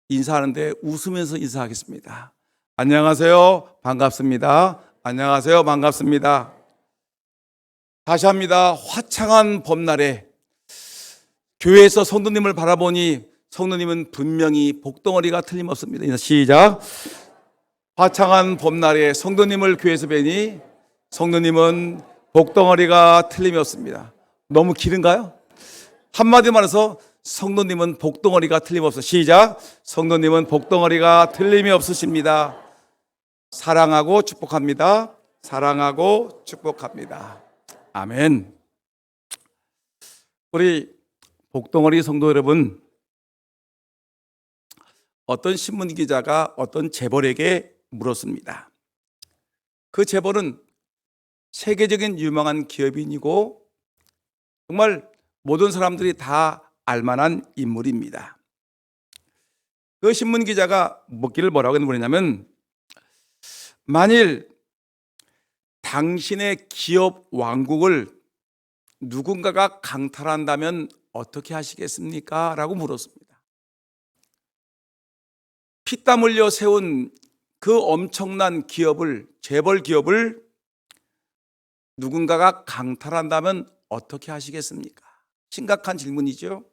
인사하는데 웃으면서 인사하겠습니다. 안녕하세요. 반갑습니다. 안녕하세요. 반갑습니다. 다시 합니다. 화창한 봄날에 교회에서 성도님을 바라보니 성도님은 분명히 복덩어리가 틀림없습니다. 인사 시작. 화창한 봄날에 성도님을 교회에서 뵈니 성도님은 복덩어리가 틀림이 없습니다. 너무 길은가요? 한마디 말해서 성도님은 복덩어리가 틀림없어. 시작. 성도님은 복덩어리가 틀림이 없으십니다. 사랑하고 축복합니다. 사랑하고 축복합니다. 아멘. 우리 복덩어리 성도 여러분, 어떤 신문 기자가 어떤 재벌에게 물었습니다. 그 재벌은 세계적인 유명한 기업인이고 정말 모든 사람들이 다 알만한 인물입니다. 그 신문 기자가 묻기를 뭐라고 물었냐면, 만일 당신의 기업 왕국을 누군가가 강탈한다면 어떻게 하시겠습니까? 라고 물었습니다. 피땀 흘려 세운 그 엄청난 기업을, 재벌 기업을 누군가가 강탈한다면 어떻게 하시겠습니까? 심각한 질문이죠.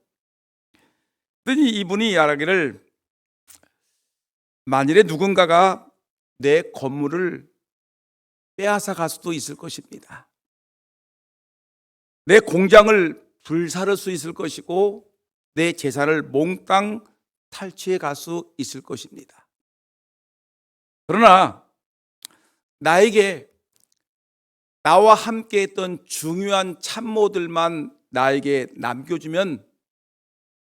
그러니 이분이 말하기를, 만일에 누군가가 내 건물을 빼앗아 갈 수도 있을 것입니다. 내 공장을 불사를 수 있을 것이고 내 재산을 몽땅 탈취해 갈 수 있을 것입니다. 그러나 나에게 나와 함께 했던 중요한 참모들만 나에게 남겨주면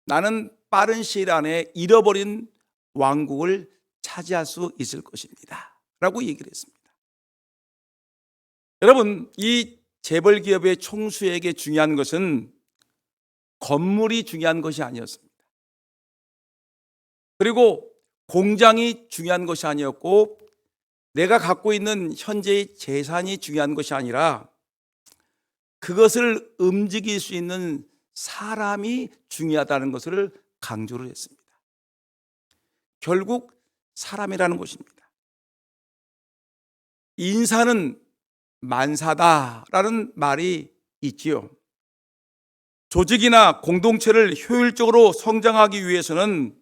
나는 빠른 시일 안에 잃어버린 왕국을 차지할 수 있을 것입니다. 라고 얘기를 했습니다. 여러분, 이 재벌 기업의 총수에게 중요한 것은 건물이 중요한 것이 아니었습니다. 그리고 공장이 중요한 것이 아니었고 내가 갖고 있는 현재의 재산이 중요한 것이 아니라 그것을 움직일 수 있는 사람이 중요하다는 것을 강조를 했습니다. 결국 사람이라는 것입니다. 인사는 만사다라는 말이 있지요. 조직이나 공동체를 효율적으로 성장하기 위해서는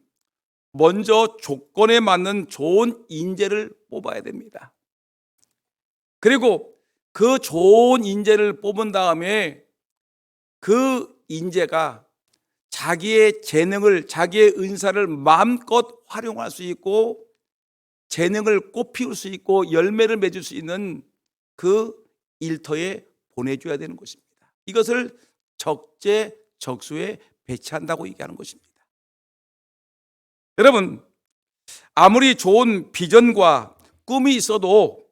먼저 조건에 맞는 좋은 인재를 뽑아야 됩니다. 그리고 그 좋은 인재를 뽑은 다음에 그 인재가 자기의 재능을, 자기의 은사를 마음껏 활용할 수 있고 재능을 꽃피울 수 있고 열매를 맺을 수 있는 그 일터에 보내줘야 되는 것입니다. 이것을 적재적소에 배치한다고 얘기하는 것입니다. 여러분, 아무리 좋은 비전과 꿈이 있어도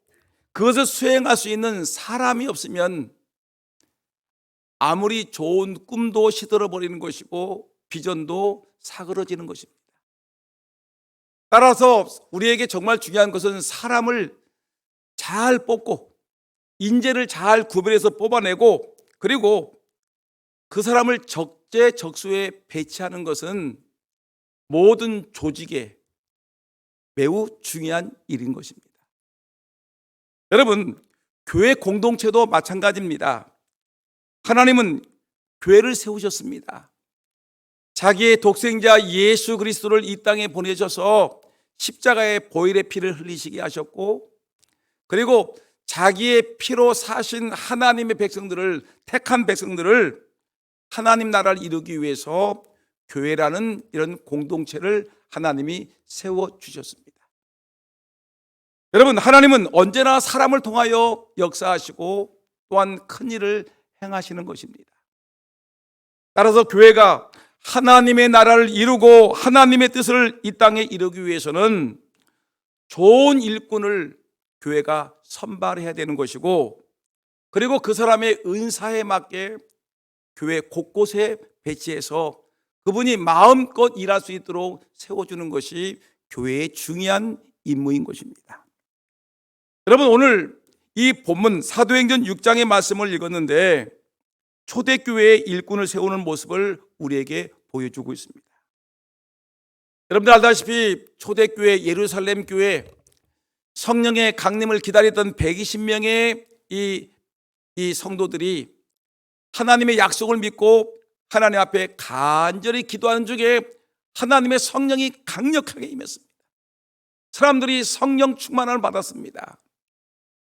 그것을 수행할 수 있는 사람이 없으면 아무리 좋은 꿈도 시들어버리는 것이고 비전도 사그러지는 것입니다. 따라서 우리에게 정말 중요한 것은 사람을 잘 뽑고 인재를 잘 구별해서 뽑아내고 그리고 그 사람을 적재적소에 배치하는 것은 모든 조직에 매우 중요한 일인 것입니다. 여러분, 교회 공동체도 마찬가지입니다. 하나님은 교회를 세우셨습니다. 자기의 독생자 예수 그리스도를 이 땅에 보내셔서 십자가에 보혈의 피를 흘리시게 하셨고 그리고 자기의 피로 사신 하나님의 백성들을, 택한 백성들을 하나님 나라를 이루기 위해서 교회라는 이런 공동체를 하나님이 세워주셨습니다. 여러분, 하나님은 언제나 사람을 통하여 역사하시고 또한 큰 일을 행하시는 것입니다. 따라서 교회가 하나님의 나라를 이루고 하나님의 뜻을 이 땅에 이루기 위해서는 좋은 일꾼을 교회가 선발해야 되는 것이고 그리고 그 사람의 은사에 맞게 교회 곳곳에 배치해서 그분이 마음껏 일할 수 있도록 세워주는 것이 교회의 중요한 임무인 것입니다. 여러분, 오늘 이 본문 사도행전 6장의 말씀을 읽었는데 초대교회의 일꾼을 세우는 모습을 우리에게 보여주고 있습니다. 여러분들 알다시피 초대교회 예루살렘 교회 성령의 강림을 기다렸던 120명의 이 성도들이 하나님의 약속을 믿고 하나님 앞에 간절히 기도하는 중에 하나님의 성령이 강력하게 임했습니다. 사람들이 성령 충만함을 받았습니다.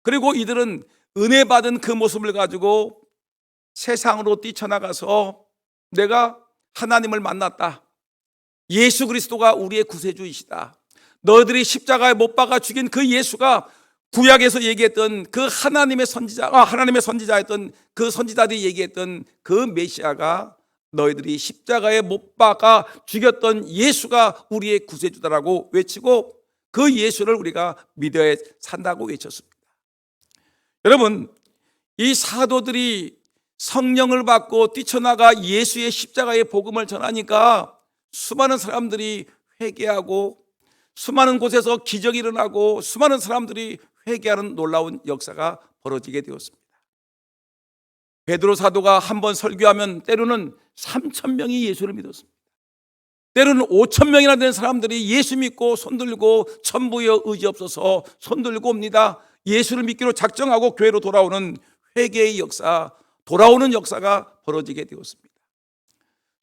그리고 이들은 은혜 받은 그 모습을 가지고 세상으로 뛰쳐나가서 내가 하나님을 만났다. 예수 그리스도가 우리의 구세주이시다. 너희들이 십자가에 못 박아 죽인 그 예수가 구약에서 얘기했던 그 하나님의 선지자였던 그 선지자들이 얘기했던 그 메시아가 너희들이 십자가에 못 박아 죽였던 예수가 우리의 구세주다라고 외치고 그 예수를 우리가 믿어야 산다고 외쳤습니다. 여러분, 이 사도들이 성령을 받고 뛰쳐나가 예수의 십자가의 복음을 전하니까 수많은 사람들이 회개하고 수많은 곳에서 기적이 일어나고 수많은 사람들이 회개하는 놀라운 역사가 벌어지게 되었습니다. 베드로 사도가 한번 설교하면 때로는 3,000명이 예수를 믿었습니다. 때로는 5,000명이나 되는 사람들이 예수 믿고 손들고 천부여 의지 없어서 손들고 옵니다. 예수를 믿기로 작정하고 교회로 돌아오는 회개의 역사, 돌아오는 역사가 벌어지게 되었습니다.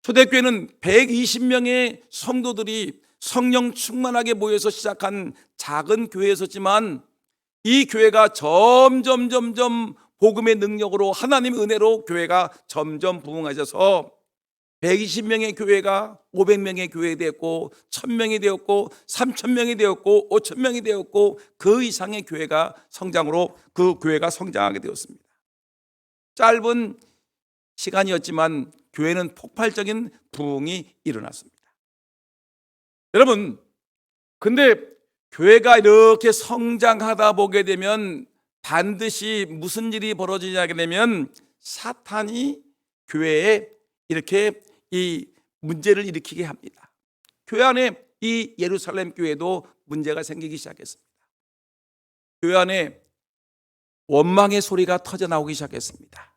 초대교회는 120명의 성도들이 성령 충만하게 모여서 시작한 작은 교회였었지만 이 교회가 점점 복음의 능력으로 하나님의 은혜로 교회가 점점 부흥하셔서 120명의 교회가 500명의 교회 되었고 1000명이 되었고 3000명이 되었고 5000명이 되었고 그 이상의 교회가 성장으로 그 교회가 성장하게 되었습니다. 짧은 시간이었지만 교회는 폭발적인 부흥이 일어났습니다. 여러분, 근데 교회가 이렇게 성장하다 보게 되면 반드시 무슨 일이 벌어지냐게 되면 사탄이 교회에 이렇게 이 문제를 일으키게 합니다. 교회 안에 이 예루살렘 교회도 문제가 생기기 시작했습니다. 교회 안에 원망의 소리가 터져나오기 시작했습니다.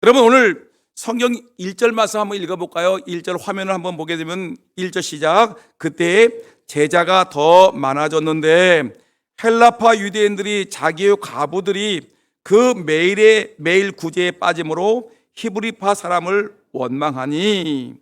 여러분, 오늘 성경 1절 말씀 한번 읽어볼까요? 1절 화면을 한번 보게 되면 1절 시작. 그때 제자가 더 많아졌는데 헬라파 유대인들이 자기의 과부들이 그 매일 구제에 빠짐으로 히브리파 사람을 원망하니,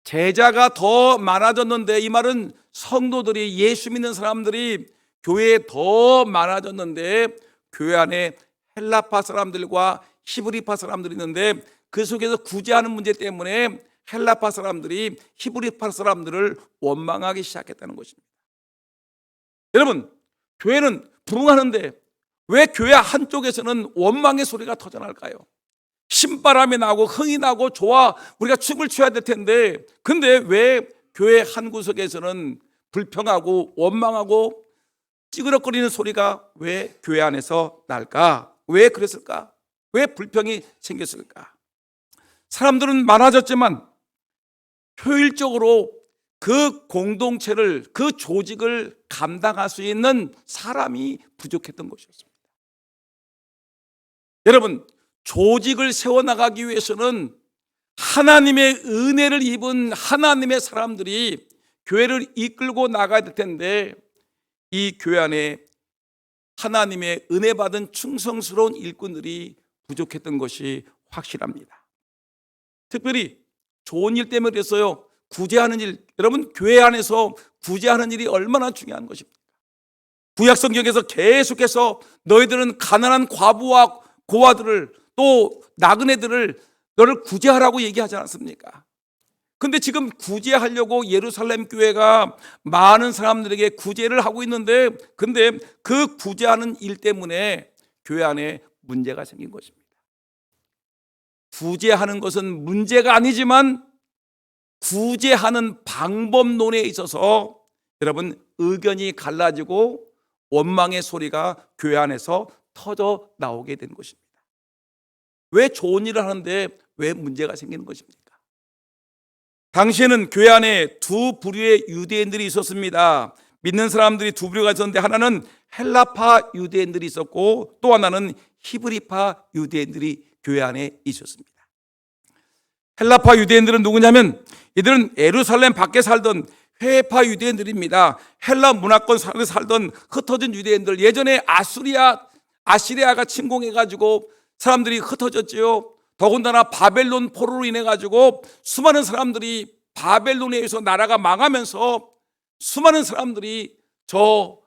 제자가 더 많아졌는데 이 말은 성도들이 예수 믿는 사람들이 교회에 더 많아졌는데 교회 안에 헬라파 사람들과 히브리파 사람들이 있는데 그 속에서 구제하는 문제 때문에 헬라파 사람들이 히브리파 사람들을 원망하기 시작했다는 것입니다. 여러분, 교회는 부흥하는데 왜 교회 한쪽에서는 원망의 소리가 터져날까요? 신바람이 나고 흥이 나고 좋아, 우리가 춤을 춰야 될 텐데, 근데 왜 교회 한 구석에서는 불평하고 원망하고 찌그러거리는 소리가 왜 교회 안에서 날까? 왜 그랬을까? 왜 불평이 생겼을까? 사람들은 많아졌지만 효율적으로 그 공동체를, 그 조직을 감당할 수 있는 사람이 부족했던 것이었습니다. 여러분, 조직을 세워나가기 위해서는 하나님의 은혜를 입은 하나님의 사람들이 교회를 이끌고 나가야 될 텐데 이 교회 안에 하나님의 은혜 받은 충성스러운 일꾼들이 부족했던 것이 확실합니다. 특별히 좋은 일 때문에 그랬어요. 구제하는 일, 여러분, 교회 안에서 구제하는 일이 얼마나 중요한 것입니까? 구약 성경에서 계속해서 너희들은 가난한 과부와 고아들을, 또 나그네들을 너를 구제하라고 얘기하지 않았습니까? 근데 지금 구제하려고 예루살렘 교회가 많은 사람들에게 구제를 하고 있는데, 근데 그 구제하는 일 때문에 교회 안에 문제가 생긴 것입니다. 구제하는 것은 문제가 아니지만 구제하는 방법론에 있어서 여러분 의견이 갈라지고 원망의 소리가 교회 안에서 터져 나오게 된 것입니다. 왜 좋은 일을 하는데 왜 문제가 생기는 것입니까? 당시에는 교회 안에 두 부류의 유대인들이 있었습니다. 믿는 사람들이 두 부류가 있었는데 하나는 헬라파 유대인들이 있었고 또 하나는 히브리파 유대인들이 교회 안에 있었습니다. 헬라파 유대인들은 누구냐면 이들은 예루살렘 밖에 살던 회파 유대인들입니다. 헬라 문화권 속에 살던 흩어진 유대인들, 예전에 아시리아가 침공해가지고 사람들이 흩어졌지요. 더군다나 바벨론 포로로 인해가지고 수많은 사람들이 바벨론에 의해서 나라가 망하면서 수많은 사람들이 저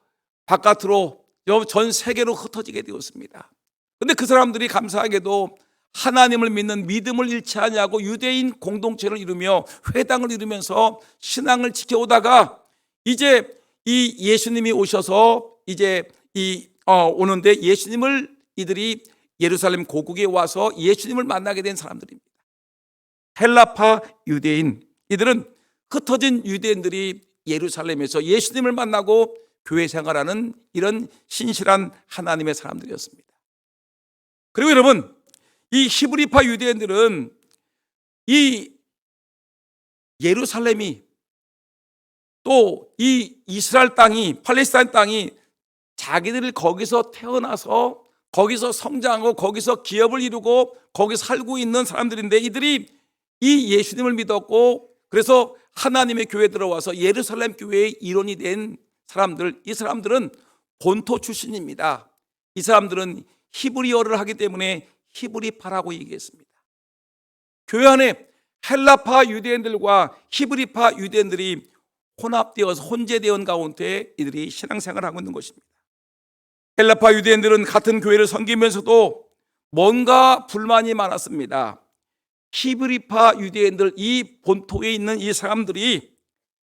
바깥으로 전 세계로 흩어지게 되었습니다. 그런데 그 사람들이 감사하게도 하나님을 믿는 믿음을 잃지 아니하고 유대인 공동체를 이루며 회당을 이루면서 신앙을 지켜오다가 이제 이 예수님이 오셔서 이제 오는데 예수님을 이들이 예루살렘 고국에 와서 예수님을 만나게 된 사람들입니다. 헬라파 유대인, 이들은 흩어진 유대인들이 예루살렘에서 예수님을 만나고 교회 생활하는 이런 신실한 하나님의 사람들이었습니다. 그리고 여러분, 이 히브리파 유대인들은 이 예루살렘이 또 이 이스라엘 땅이, 팔레스타인 땅이 자기들이 거기서 태어나서 거기서 성장하고 거기서 기업을 이루고 거기서 살고 있는 사람들인데, 이들이 이 예수님을 믿었고 그래서 하나님의 교회에 들어와서 예루살렘 교회의 일원이 된 사람들, 이 사람들은 본토 출신입니다. 이 사람들은 히브리어를 하기 때문에 히브리파라고 얘기했습니다. 교회 안에 헬라파 유대인들과 히브리파 유대인들이 혼합되어서 혼재되어 가운데 이들이 신앙생활을 하고 있는 것입니다. 헬라파 유대인들은 같은 교회를 섬기면서도 뭔가 불만이 많았습니다. 히브리파 유대인들, 이 본토에 있는 이 사람들이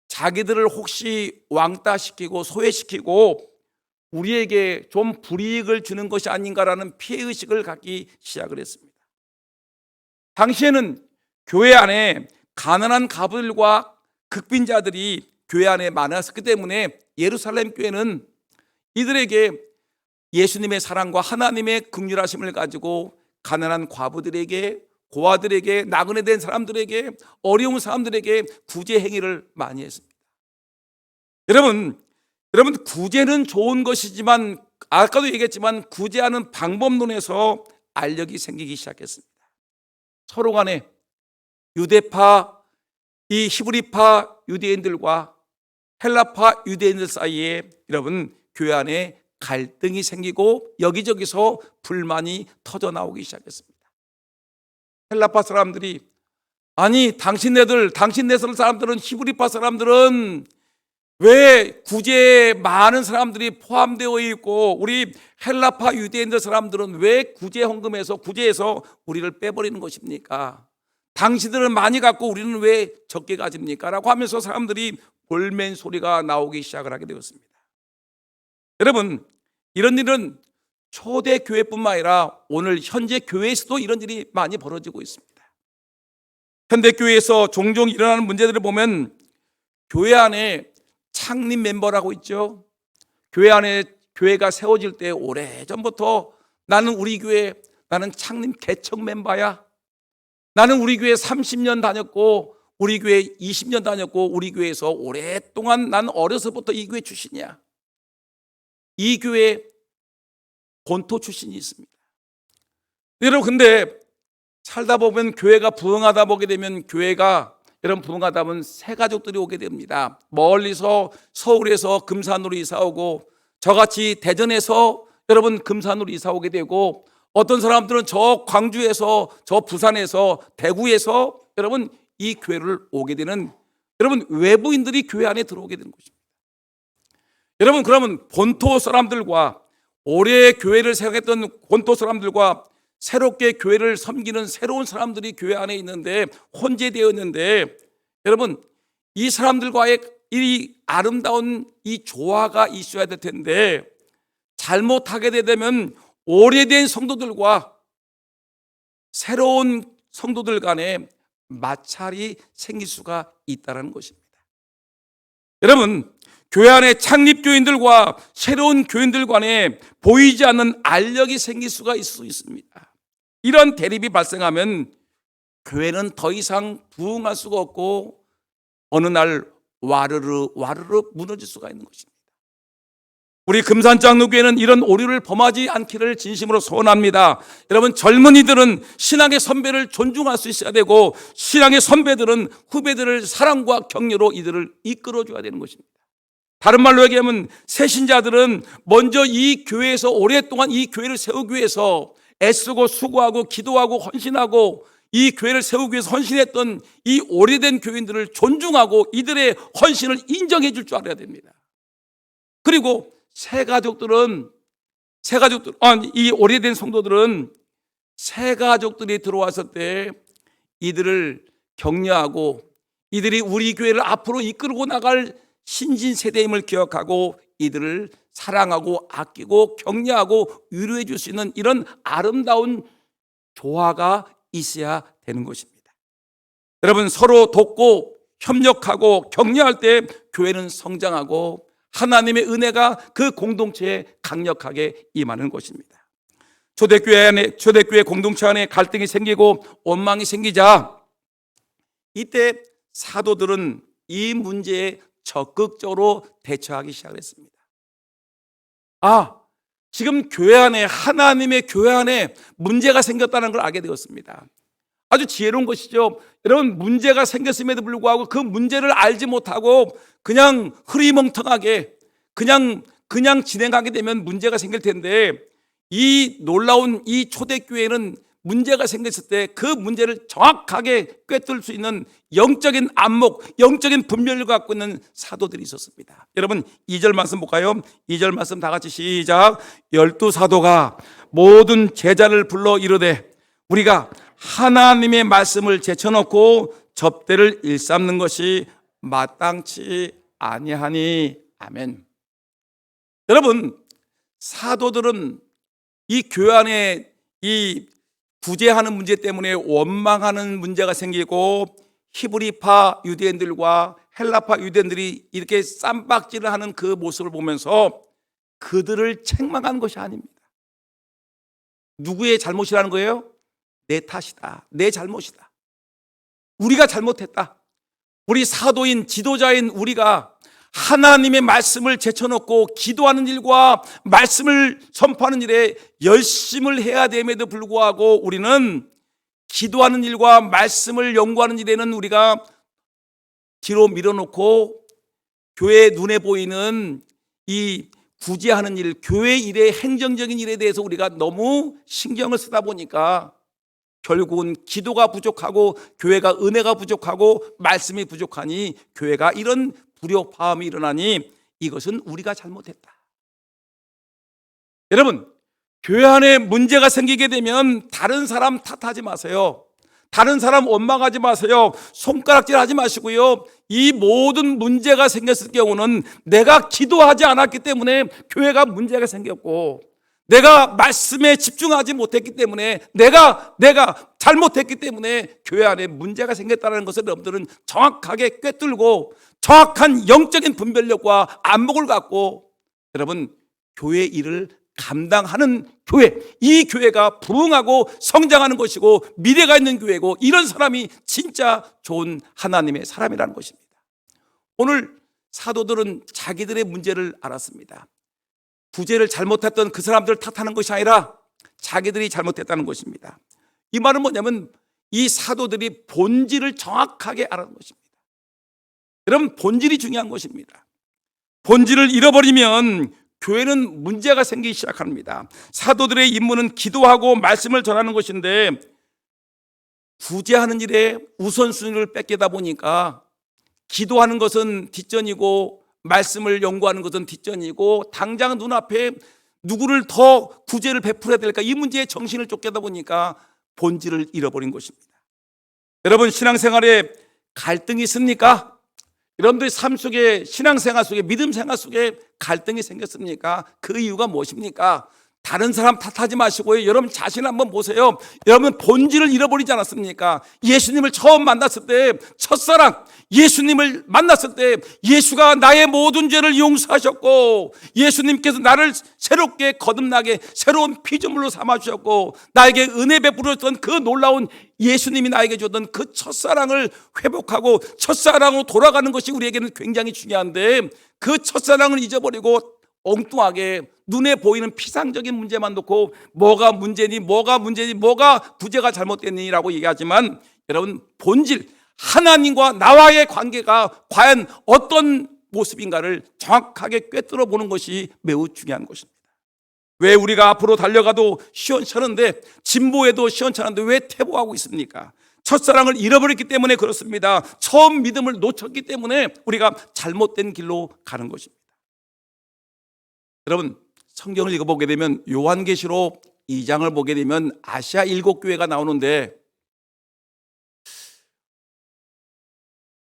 자기들을 혹시 왕따시키고 소외시키고 우리에게 좀 불이익을 주는 것이 아닌가라는 피해의식을 갖기 시작을 했습니다. 당시에는 교회 안에 가난한 가부들과 극빈자들이 교회 안에 많았기 때문에 예루살렘 교회는 이들에게 예수님의 사랑과 하나님의 긍휼하심을 가지고 가난한 과부들에게, 고아들에게, 나그네 된 사람들에게, 어려운 사람들에게 구제 행위를 많이 했습니다. 여러분 구제는 좋은 것이지만 아까도 얘기했지만 구제하는 방법론에서 알력이 생기기 시작했습니다. 서로 간에 유대파, 이 히브리파 유대인들과 헬라파 유대인들 사이에 여러분 교회 안에 갈등이 생기고 여기저기서 불만이 터져 나오기 시작했습니다. 헬라파 사람들이 아니 당신네 사람들은, 히브리파 사람들은 왜 구제에 많은 사람들이 포함되어 있고 우리 헬라파 유대인들 사람들은 왜 구제에서 우리를 빼버리는 것입니까? 당신들은 많이 갖고 우리는 왜 적게 가집니까? 라고 하면서 사람들이 볼멘 소리가 나오기 시작을 하게 되었습니다. 여러분, 이런 일은 초대 교회뿐만 아니라 오늘 현재 교회에서도 이런 일이 많이 벌어지고 있습니다. 현대 교회에서 종종 일어나는 문제들을 보면 교회 안에 창립 멤버라고 있죠. 교회가 세워질 때 오래전부터 나는 창립 개척 멤버야. 나는 우리 교회 30년 다녔고 우리 교회 20년 다녔고 우리 교회에서 오랫동안 난 어려서부터 이 교회 출신이야. 이 교회 본토 출신이 있습니다. 여러분, 근데 살다 보면 교회가 부흥하다 보게 되면 여러분 부흥하다 보면 새 가족들이 오게 됩니다. 멀리서 서울에서 금산으로 이사 오고 저같이 대전에서 여러분 금산으로 이사 오게 되고 어떤 사람들은 저 광주에서 저 부산에서 대구에서 여러분 이 교회를 오게 되는 여러분 외부인들이 교회 안에 들어오게 되는 것입니다. 여러분 그러면 본토 사람들과 오래 교회를 생각했던 본토 사람들과 새롭게 교회를 섬기는 새로운 사람들이 교회 안에 있는데 혼재되어 있는데 여러분 이 사람들과의 이 아름다운 이 조화가 있어야 될 텐데 잘못하게 되면 오래된 성도들과 새로운 성도들 간에 마찰이 생길 수가 있다는 것입니다. 여러분 교회 안에 창립교인들과 새로운 교인들 간에 보이지 않는 알력이 생길 수가 있을 수 있습니다. 이런 대립이 발생하면 교회는 더 이상 부흥할 수가 없고 어느 날 와르르 무너질 수가 있는 것입니다. 우리 금산장로교회는 이런 오류를 범하지 않기를 진심으로 소원합니다. 여러분, 젊은이들은 신앙의 선배를 존중할 수 있어야 되고, 신앙의 선배들은 후배들을 사랑과 격려로 이들을 이끌어줘야 되는 것입니다. 다른 말로 얘기하면 새신자들은 먼저 이 교회에서 오랫동안 이 교회를 세우기 위해서 애쓰고 수고하고 기도하고 헌신하고 이 교회를 세우기 위해서 헌신했던 이 오래된 교인들을 존중하고 이들의 헌신을 인정해 줄 줄 알아야 됩니다. 그리고 이 오래된 성도들은 새 가족들이 들어왔을 때 이들을 격려하고 이들이 우리 교회를 앞으로 이끌고 나갈 신진 세대임을 기억하고 이들을 사랑하고 아끼고 격려하고 위로해 줄 수 있는 이런 아름다운 조화가 있어야 되는 것입니다. 여러분, 서로 돕고 협력하고 격려할 때 교회는 성장하고 하나님의 은혜가 그 공동체에 강력하게 임하는 것입니다. 초대교회 공동체 안에 갈등이 생기고 원망이 생기자 이때 사도들은 이 문제에 적극적으로 대처하기 시작했습니다. 지금 교회 안에, 하나님의 교회 안에 문제가 생겼다는 걸 알게 되었습니다. 아주 지혜로운 것이죠. 여러분, 문제가 생겼음에도 불구하고 그 문제를 알지 못하고 그냥 흐리멍텅하게 그냥 진행하게 되면 문제가 생길 텐데, 이 놀라운 이 초대교회는 문제가 생겼을 때 그 문제를 정확하게 꿰뚫을 수 있는 영적인 안목, 영적인 분별력을 갖고 있는 사도들이 있었습니다. 여러분, 2절 말씀 볼까요? 2절 말씀 다 같이 시작. 12사도가 모든 제자를 불러 이르되 우리가 하나님의 말씀을 제쳐놓고 접대를 일삼는 것이 마땅치 아니하니. 아멘. 여러분, 사도들은 이 교회 안에 이 구제하는 문제 때문에 원망하는 문제가 생기고 히브리파 유대인들과 헬라파 유대인들이 이렇게 쌈박질을 하는 그 모습을 보면서 그들을 책망한 것이 아닙니다. 누구의 잘못이라는 거예요? 내 탓이다. 내 잘못이다. 우리가 잘못했다. 우리 사도인 지도자인 우리가 하나님의 말씀을 제쳐놓고 기도하는 일과 말씀을 선포하는 일에 열심을 해야 됨에도 불구하고 우리는 기도하는 일과 말씀을 연구하는 일에는 우리가 뒤로 밀어놓고 교회 눈에 보이는 이 구제하는 일, 교회 일의 행정적인 일에 대해서 우리가 너무 신경을 쓰다 보니까 결국은 기도가 부족하고 교회가 은혜가 부족하고 말씀이 부족하니 교회가 이런 불협화음이 일어나니 이것은 우리가 잘못했다. 여러분, 교회 안에 문제가 생기게 되면 다른 사람 탓하지 마세요. 다른 사람 원망하지 마세요. 손가락질하지 마시고요. 이 모든 문제가 생겼을 경우는 내가 기도하지 않았기 때문에 교회가 문제가 생겼고, 내가 말씀에 집중하지 못했기 때문에 내가 잘못했기 때문에 교회 안에 문제가 생겼다는 것을 여러분들은 정확하게 꿰뚫고 정확한 영적인 분별력과 안목을 갖고 여러분 교회 일을 감당하는 교회, 이 교회가 부흥하고 성장하는 것이고 미래가 있는 교회고 이런 사람이 진짜 좋은 하나님의 사람이라는 것입니다. 오늘 사도들은 자기들의 문제를 알았습니다. 구제를 잘못했던 그 사람들을 탓하는 것이 아니라 자기들이 잘못했다는 것입니다. 이 말은 뭐냐면 이 사도들이 본질을 정확하게 알아는 것입니다. 여러분, 본질이 중요한 것입니다. 본질을 잃어버리면 교회는 문제가 생기기 시작합니다. 사도들의 임무는 기도하고 말씀을 전하는 것인데 구제하는 일에 우선순위를 뺏기다 보니까 기도하는 것은 뒷전이고 말씀을 연구하는 것은 뒷전이고 당장 눈앞에 누구를 더 구제를 베풀어야 될까 이 문제에 정신을 쫓겨다 보니까 본질을 잃어버린 것입니다. 여러분, 신앙생활에 갈등이 있습니까? 여러분들의 삶 속에, 신앙생활 속에, 믿음 생활 속에 갈등이 생겼습니까? 그 이유가 무엇입니까? 다른 사람 탓하지 마시고요. 여러분 자신 한번 보세요. 여러분 본질을 잃어버리지 않았습니까? 예수님을 처음 만났을 때, 첫사랑 예수님을 만났을 때 예수가 나의 모든 죄를 용서하셨고 예수님께서 나를 새롭게 거듭나게 새로운 피조물로 삼아주셨고 나에게 은혜 베풀었던 그 놀라운 예수님이 나에게 줬던 그 첫사랑을 회복하고 첫사랑으로 돌아가는 것이 우리에게는 굉장히 중요한데 그 첫사랑을 잊어버리고 엉뚱하게 눈에 보이는 피상적인 문제만 놓고 뭐가 문제니 뭐가 구제가 잘못됐니라고 얘기하지만, 여러분 본질, 하나님과 나와의 관계가 과연 어떤 모습인가를 정확하게 꿰뚫어 보는 것이 매우 중요한 것입니다. 왜 우리가 앞으로 달려가도 시원찮은데, 진보에도 시원찮은데 왜 퇴보하고 있습니까? 첫사랑을 잃어버렸기 때문에 그렇습니다. 처음 믿음을 놓쳤기 때문에 우리가 잘못된 길로 가는 것입니다. 여러분, 성경을 읽어보게 되면 요한계시록 2장을 보게 되면 아시아 7교회가 나오는데,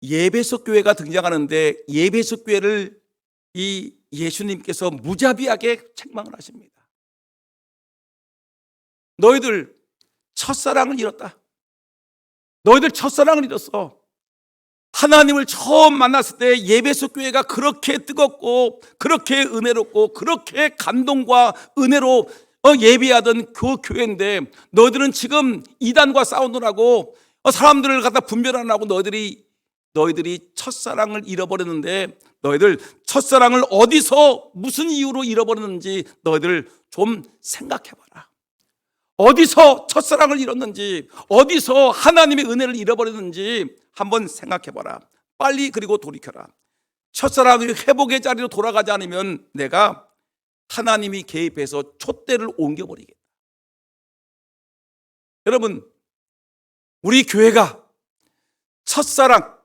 예배석 교회가 등장하는데 예배석 교회를 이 예수님께서 무자비하게 책망을 하십니다. 너희들 첫사랑을 잃었다. 너희들 첫사랑을 잃었어. 하나님을 처음 만났을 때 예배석 교회가 그렇게 뜨겁고 그렇게 은혜롭고 그렇게 감동과 은혜로 예배하던 그 교회인데, 너희들은 지금 이단과 싸우느라고 사람들을 갖다 분별하느라고 너희들이 첫사랑을 잃어버렸는데, 너희들 첫사랑을 어디서 무슨 이유로 잃어버렸는지 너희들 좀 생각해봐라. 어디서 첫사랑을 잃었는지, 어디서 하나님의 은혜를 잃어버렸는지 한번 생각해봐라. 빨리 그리고 돌이켜라. 첫사랑의 회복의 자리로 돌아가지 않으면 내가 하나님이 개입해서 촛대를 옮겨버리겠다. 여러분, 우리 교회가 첫사랑,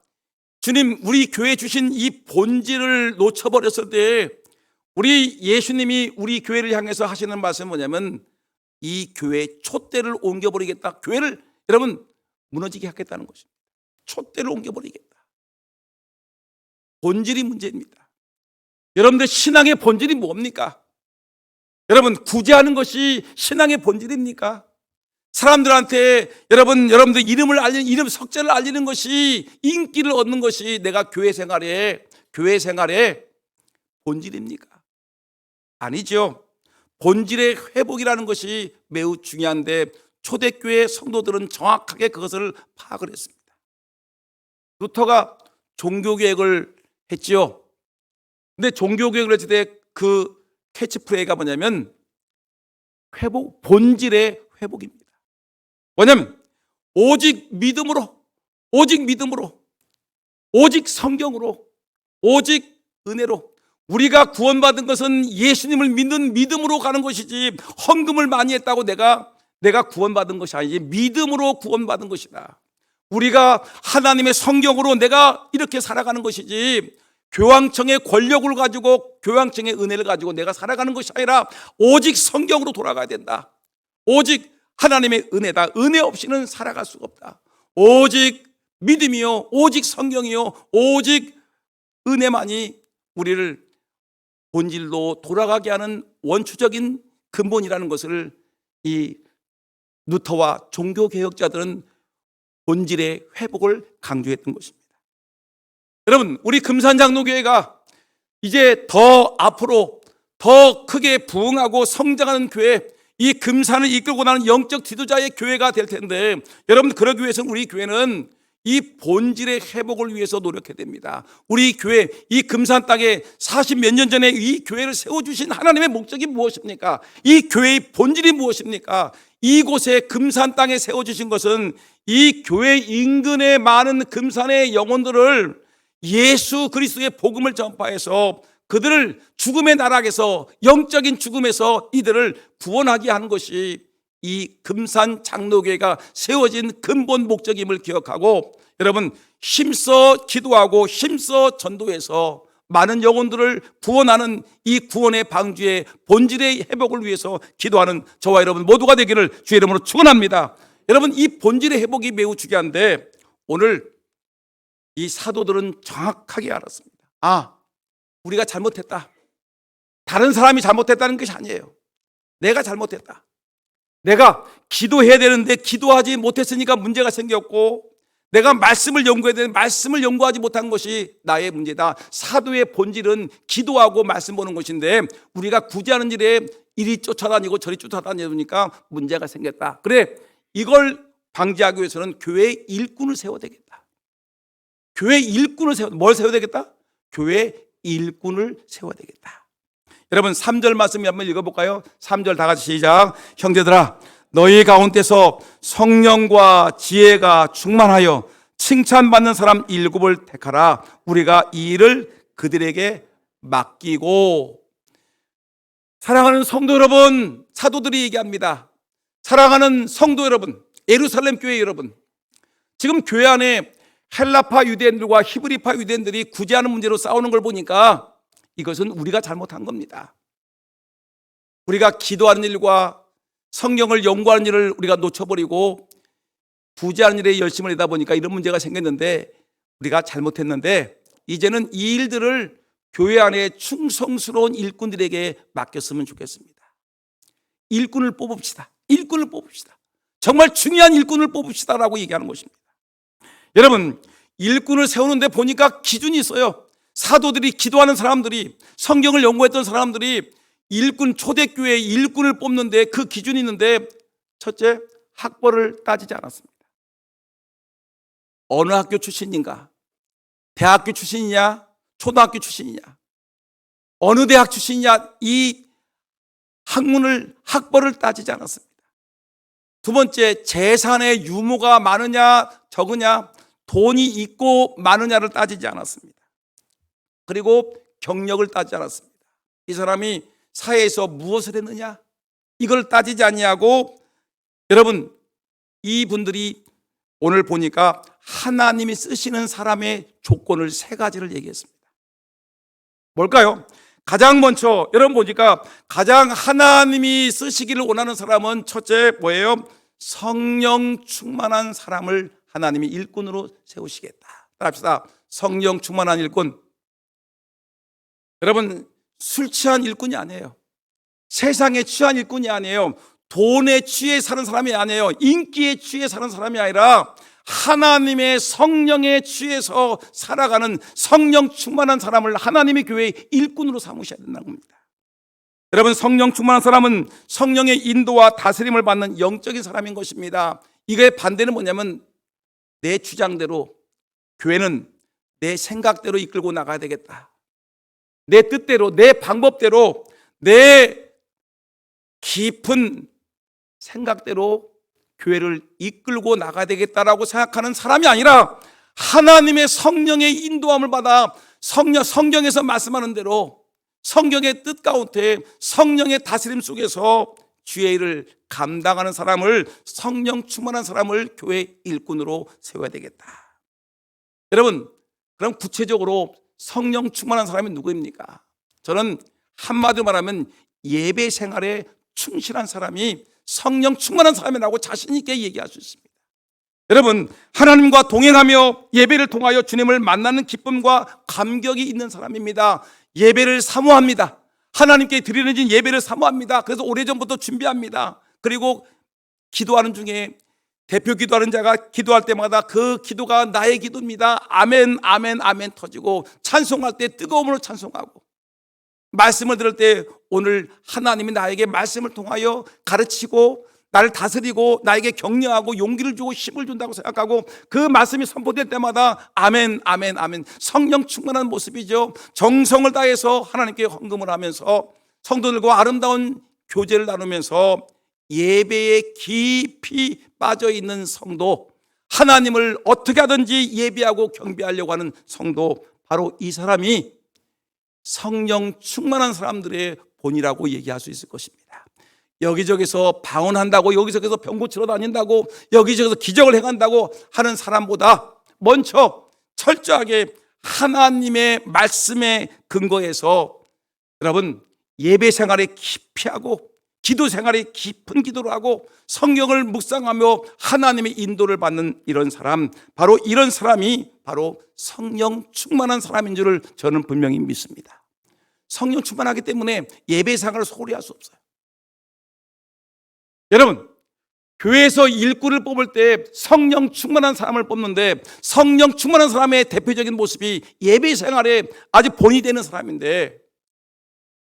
주님 우리 교회 주신 이 본질을 놓쳐버렸을 때 우리 예수님이 우리 교회를 향해서 하시는 말씀은 뭐냐면, 이 교회의 촛대를 옮겨버리겠다. 교회를 여러분 무너지게 하겠다는 것입니다. 촛대를 옮겨버리겠다. 본질이 문제입니다. 여러분들 신앙의 본질이 뭡니까? 여러분, 구제하는 것이 신앙의 본질입니까? 사람들한테 여러분들 이름을 알리는, 이름 석자를 알리는 것이, 인기를 얻는 것이 내가 교회 생활의 본질입니까? 아니죠. 본질의 회복이라는 것이 매우 중요한데, 초대교회 성도들은 정확하게 그것을 파악을 했습니다. 루터가 종교개혁을 했지요. 근데 종교개혁을 했을 때 그 캐치프레이가 뭐냐면 회복, 본질의 회복입니다. 뭐냐면 오직 믿음으로, 오직 성경으로, 오직 은혜로. 우리가 구원받은 것은 예수님을 믿는 믿음으로 가는 것이지, 헌금을 많이 했다고 내가 구원받은 것이 아니지, 믿음으로 구원받은 것이다. 우리가 하나님의 성경으로 내가 이렇게 살아가는 것이지, 교황청의 권력을 가지고, 교황청의 은혜를 가지고 내가 살아가는 것이 아니라 오직 성경으로 돌아가야 된다. 오직 하나님의 은혜다. 은혜 없이는 살아갈 수가 없다. 오직 믿음이요, 오직 성경이요, 오직 은혜만이 우리를 본질로 돌아가게 하는 원초적인 근본이라는 것을 이 루터와 종교개혁자들은 본질의 회복을 강조했던 것입니다. 여러분, 우리 금산장로교회가 이제 더 앞으로 더 크게 부흥하고 성장하는 교회, 이 금산을 이끌고 나는 영적 지도자의 교회가 될 텐데, 여러분 그러기 위해서는 우리 교회는 이 본질의 회복을 위해서 노력해야 됩니다. 우리 교회, 이 금산 땅에 40몇 년 전에 이 교회를 세워주신 하나님의 목적이 무엇입니까? 이 교회의 본질이 무엇입니까? 이곳에 금산 땅에 세워주신 것은 이 교회 인근에 많은 금산의 영혼들을 예수 그리스도의 복음을 전파해서 그들을 죽음의 나락에서, 영적인 죽음에서 이들을 구원하게 하는 것이 이 금산 장로교회가 세워진 근본 목적임을 기억하고, 여러분 힘써 기도하고 힘써 전도해서 많은 영혼들을 구원하는 이 구원의 방주의 본질의 회복을 위해서 기도하는 저와 여러분 모두가 되기를 주의 이름으로 축원합니다. 여러분, 이 본질의 회복이 매우 중요한데, 오늘 이 사도들은 정확하게 알았습니다. 우리가 잘못했다. 다른 사람이 잘못했다는 것이 아니에요. 내가 잘못했다. 내가 기도해야 되는데 기도하지 못했으니까 문제가 생겼고, 내가 말씀을 연구해야 되는데 말씀을 연구하지 못한 것이 나의 문제다. 사도의 본질은 기도하고 말씀 보는 것인데, 우리가 구제하는 일에 이리 쫓아다니고 저리 쫓아다니니까 문제가 생겼다. 그래, 이걸 방지하기 위해서는 교회의 일꾼을 세워야 되겠다. 교회 일꾼을 뭘 세워야 되겠다? 교회 일꾼을 세워야 되겠다. 여러분 3절 말씀 한번 읽어볼까요? 3절 다 같이 시작. 형제들아 너희 가운데서 성령과 지혜가 충만하여 칭찬받는 사람 7을 택하라. 우리가 이 일을 그들에게 맡기고. 사랑하는 성도 여러분, 사도들이 얘기합니다. 사랑하는 성도 여러분, 예루살렘 교회 여러분, 지금 교회 안에 헬라파 유대인들과 히브리파 유대인들이 구제하는 문제로 싸우는 걸 보니까 이것은 우리가 잘못한 겁니다. 우리가 기도하는 일과 성경을 연구하는 일을 우리가 놓쳐버리고 구제하는 일에 열심을 내다 보니까 이런 문제가 생겼는데 우리가 잘못했는데 이제는 이 일들을 교회 안에 충성스러운 일꾼들에게 맡겼으면 좋겠습니다. 일꾼을 뽑읍시다. 일꾼을 뽑읍시다. 정말 중요한 일꾼을 뽑읍시다라고 얘기하는 것입니다. 여러분, 일꾼을 세우는데 보니까 기준이 있어요. 사도들이, 기도하는 사람들이, 성경을 연구했던 사람들이 일꾼, 초대교회 일꾼을 뽑는데 그 기준이 있는데, 첫째, 학벌을 따지지 않았습니다. 어느 학교 출신인가? 대학교 출신이냐? 초등학교 출신이냐? 어느 대학 출신이냐? 이 학벌을 따지지 않았습니다. 두 번째, 재산의 유무가 많으냐 적으냐, 돈이 있고 많으냐를 따지지 않았습니다. 그리고 경력을 따지지 않았습니다. 이 사람이 사회에서 무엇을 했느냐, 이걸 따지지 아니하고, 여러분, 이분들이 오늘 보니까 하나님이 쓰시는 사람의 조건을 3가지를 얘기했습니다. 뭘까요? 가장 먼저 여러분 보니까 가장 하나님이 쓰시기를 원하는 사람은 첫째 뭐예요? 성령 충만한 사람을 하나님이 일꾼으로 세우시겠다. 따라합시다. 성령 충만한 일꾼. 여러분, 술 취한 일꾼이 아니에요. 세상에 취한 일꾼이 아니에요. 돈에 취해 사는 사람이 아니에요. 인기에 취해 사는 사람이 아니라 하나님의 성령에 취해서 살아가는 성령 충만한 사람을 하나님의 교회의 일꾼으로 삼으셔야 된다는 겁니다. 여러분, 성령 충만한 사람은 성령의 인도와 다스림을 받는 영적인 사람인 것입니다. 이거의 반대는 뭐냐면 내 주장대로, 교회는 내 생각대로 이끌고 나가야 되겠다. 내 뜻대로, 내 방법대로, 내 깊은 생각대로 교회를 이끌고 나가야 되겠다라고 생각하는 사람이 아니라 하나님의 성령의 인도함을 받아 성경에서 말씀하는 대로 성경의 뜻 가운데 성령의 다스림 속에서 주의 일을 감당하는 사람을, 성령 충만한 사람을 교회 일꾼으로 세워야 되겠다. 여러분, 그럼 구체적으로 성령 충만한 사람이 누구입니까? 저는 한마디로 말하면 예배 생활에 충실한 사람이 성령 충만한 사람이라고 자신 있게 얘기할 수 있습니다. 여러분, 하나님과 동행하며 예배를 통하여 주님을 만나는 기쁨과 감격이 있는 사람입니다. 예배를 사모합니다. 하나님께 드리는 예배를 사모합니다. 그래서 오래전부터 준비합니다. 그리고 기도하는 중에 대표 기도하는 자가 기도할 때마다 그 기도가 나의 기도입니다. 아멘, 아멘, 아멘 터지고, 찬송할 때 뜨거움으로 찬송하고, 말씀을 들을 때 오늘 하나님이 나에게 말씀을 통하여 가르치고 나를 다스리고 나에게 격려하고 용기를 주고 힘을 준다고 생각하고 그 말씀이 선포될 때마다 아멘, 아멘, 아멘. 성령 충만한 모습이죠. 정성을 다해서 하나님께 헌금을 하면서 성도들과 아름다운 교제를 나누면서 예배에 깊이 빠져있는 성도, 하나님을 어떻게 하든지 예배하고 경배하려고 하는 성도, 바로 이 사람이 성령 충만한 사람들의 본이라고 얘기할 수 있을 것입니다. 여기저기서 방언한다고, 여기저기서 병 고치러 다닌다고, 여기저기서 기적을 행한다고 하는 사람보다 먼저 철저하게 하나님의 말씀에 근거해서 여러분 예배 생활에 깊이 하고 기도 생활에 깊은 기도를 하고 성경을 묵상하며 하나님의 인도를 받는 이런 사람, 바로 이런 사람이 바로 성령 충만한 사람인 줄을 저는 분명히 믿습니다. 성령 충만하기 때문에 예배 생활을 소홀히 할 수 없어요. 여러분, 교회에서 일꾼을 뽑을 때 성령 충만한 사람을 뽑는데 성령 충만한 사람의 대표적인 모습이 예배 생활에 아주 본이 되는 사람인데,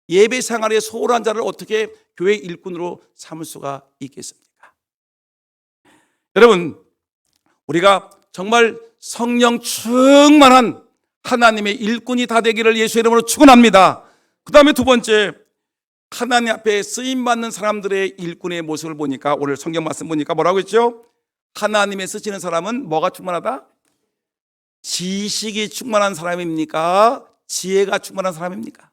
예배 생활에 소홀한 자를 어떻게 교회 일꾼으로 삼을 수가 있겠습니까? 여러분, 우리가 정말 성령 충만한 하나님의 일꾼이 다 되기를 예수의 이름으로 축원합니다. 그 다음에 두 번째, 하나님 앞에 쓰임받는 사람들의 일꾼의 모습을 보니까, 오늘 성경 말씀 보니까 뭐라고 했죠? 하나님의 쓰시는 사람은 뭐가 충만하다? 지식이 충만한 사람입니까? 지혜가 충만한 사람입니까?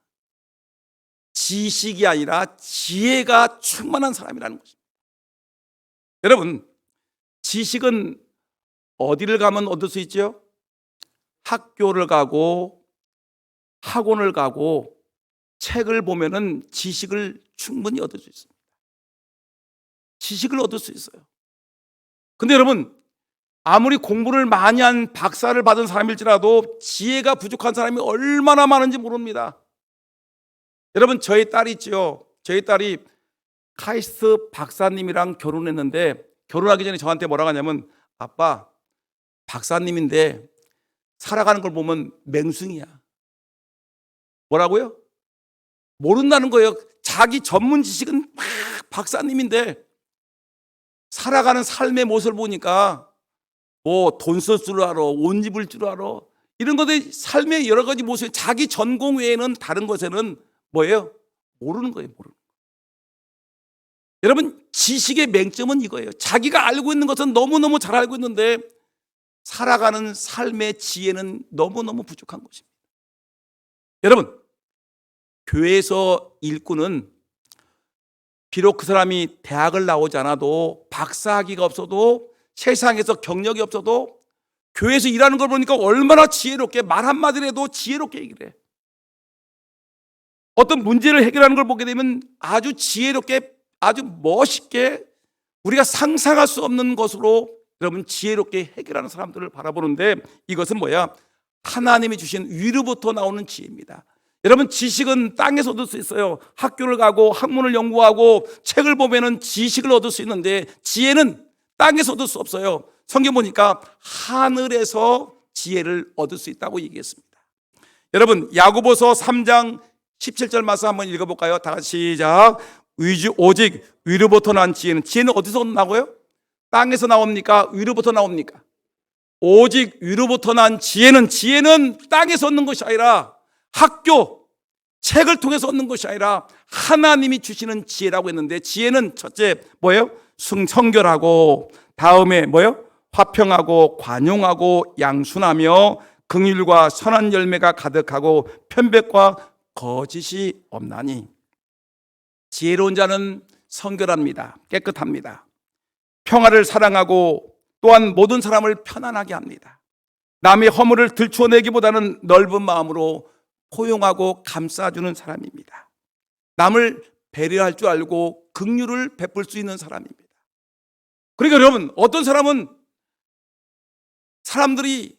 지식이 아니라 지혜가 충만한 사람이라는 것입니다. 여러분, 지식은 어디를 가면 얻을 수 있죠? 학교를 가고 학원을 가고 책을 보면은 지식을 충분히 얻을 수 있습니다. 지식을 얻을 수 있어요. 근데 여러분, 아무리 공부를 많이 한 박사를 받은 사람일지라도 지혜가 부족한 사람이 얼마나 많은지 모릅니다. 여러분, 저희 딸이 있죠. 저희 딸이 카이스트 박사님이랑 결혼했는데, 결혼하기 전에 저한테 뭐라고 하냐면, 아빠, 박사님인데 살아가는 걸 보면 맹숭이야. 뭐라고요? 모른다는 거예요. 자기 전문 지식은 막 박사님인데 살아가는 삶의 모습을 보니까 뭐 돈 쓸 줄 알아, 옷 입을 줄 알아, 이런 것들 삶의 여러 가지 모습, 자기 전공 외에는 다른 것에는 뭐예요? 모르는 거예요. 모르는 거. 여러분, 지식의 맹점은 이거예요. 자기가 알고 있는 것은 너무너무 잘 알고 있는데 살아가는 삶의 지혜는 너무너무 부족한 것입니다. 여러분, 교회에서 일꾼은 비록 그 사람이 대학을 나오지 않아도, 박사학위가 없어도, 세상에서 경력이 없어도 교회에서 일하는 걸 보니까 얼마나 지혜롭게, 말 한마디라도 지혜롭게 얘기를 해. 어떤 문제를 해결하는 걸 보게 되면 아주 지혜롭게, 아주 멋있게, 우리가 상상할 수 없는 것으로 여러분 지혜롭게 해결하는 사람들을 바라보는데, 이것은 뭐야? 하나님이 주신 위로부터 나오는 지혜입니다. 여러분, 지식은 땅에서 얻을 수 있어요. 학교를 가고 학문을 연구하고 책을 보면은 지식을 얻을 수 있는데, 지혜는 땅에서 얻을 수 없어요. 성경 보니까 하늘에서 지혜를 얻을 수 있다고 얘기했습니다. 여러분, 야고보서 3장 17절 말씀 한번 읽어볼까요? 다 같이 시작. 오직 위로부터 난 지혜는 어디서 나고요? 땅에서 나옵니까? 위로부터 나옵니까? 오직 위로부터 난 지혜는 땅에서 얻는 것이 아니라, 학교, 책을 통해서 얻는 것이 아니라 하나님이 주시는 지혜라고 했는데, 지혜는 첫째 뭐예요? 성결하고, 다음에 뭐예요? 화평하고 관용하고 양순하며 긍휼과 선한 열매가 가득하고 편백과 거짓이 없나니. 지혜로운 자는 성결합니다. 깨끗합니다. 평화를 사랑하고 또한 모든 사람을 편안하게 합니다. 남의 허물을 들추어내기보다는 넓은 마음으로 포용하고 감싸주는 사람입니다. 남을 배려할 줄 알고 긍휼을 베풀 수 있는 사람입니다. 그러니까 여러분, 어떤 사람은 사람들이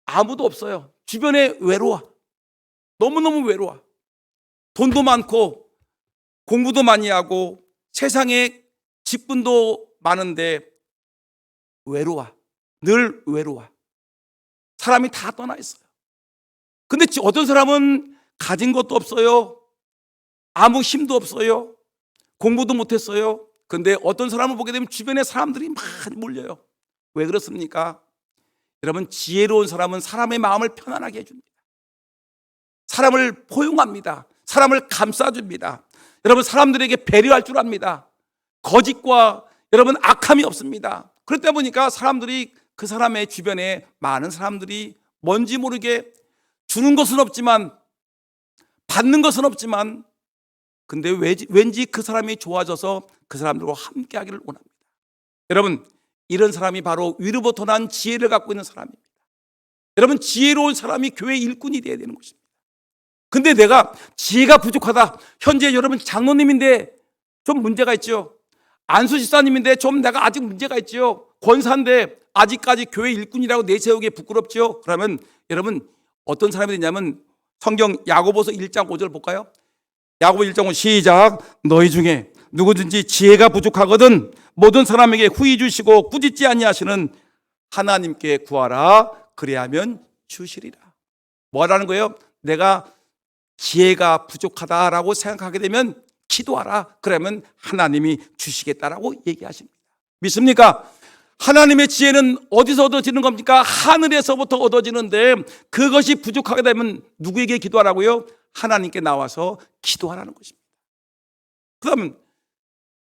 아무도 없어요. 주변에 외로워. 너무너무 외로워. 돈도 많고 공부도 많이 하고 세상에 직분도 많은데 외로워. 늘 외로워. 사람이 다 떠나 있어요. 근데 어떤 사람은 가진 것도 없어요. 아무 힘도 없어요. 공부도 못했어요. 근데 어떤 사람을 보게 되면 주변에 사람들이 많이 몰려요. 왜 그렇습니까? 여러분, 지혜로운 사람은 사람의 마음을 편안하게 해줍니다. 사람을 포용합니다. 사람을 감싸줍니다. 여러분, 사람들에게 배려할 줄 압니다. 거짓과 여러분 악함이 없습니다. 그렇다 보니까 사람들이, 그 사람의 주변에 많은 사람들이 뭔지 모르게 주는 것은 없지만, 받는 것은 없지만, 근데 왠지 그 사람이 좋아져서 그 사람들과 함께 하기를 원합니다. 여러분, 이런 사람이 바로 위로부터 난 지혜를 갖고 있는 사람입니다. 여러분, 지혜로운 사람이 교회 일꾼이 되어야 되는 것입니다. 근데 내가 지혜가 부족하다. 현재 여러분 장로님인데 좀 문제가 있죠. 안수 집사님인데 좀 내가 아직 문제가 있죠. 권사인데 아직까지 교회 일꾼이라고 내세우기에 부끄럽죠. 그러면 여러분, 어떤 사람이 되냐면, 성경 야고보서 1장 5절 볼까요? 야고보 1장 5 시작. 너희 중에 누구든지 지혜가 부족하거든 모든 사람에게 후히 주시고 꾸짖지 아니하시는 하나님께 구하라. 그래야면 주시리라. 뭐라는 거예요? 내가 지혜가 부족하다라고 생각하게 되면 기도하라. 그러면 하나님이 주시겠다라고 얘기하십니다. 믿습니까? 하나님의 지혜는 어디서 얻어지는 겁니까? 하늘에서부터 얻어지는데, 그것이 부족하게 되면 누구에게 기도하라고요? 하나님께 나와서 기도하라는 것입니다. 그 다음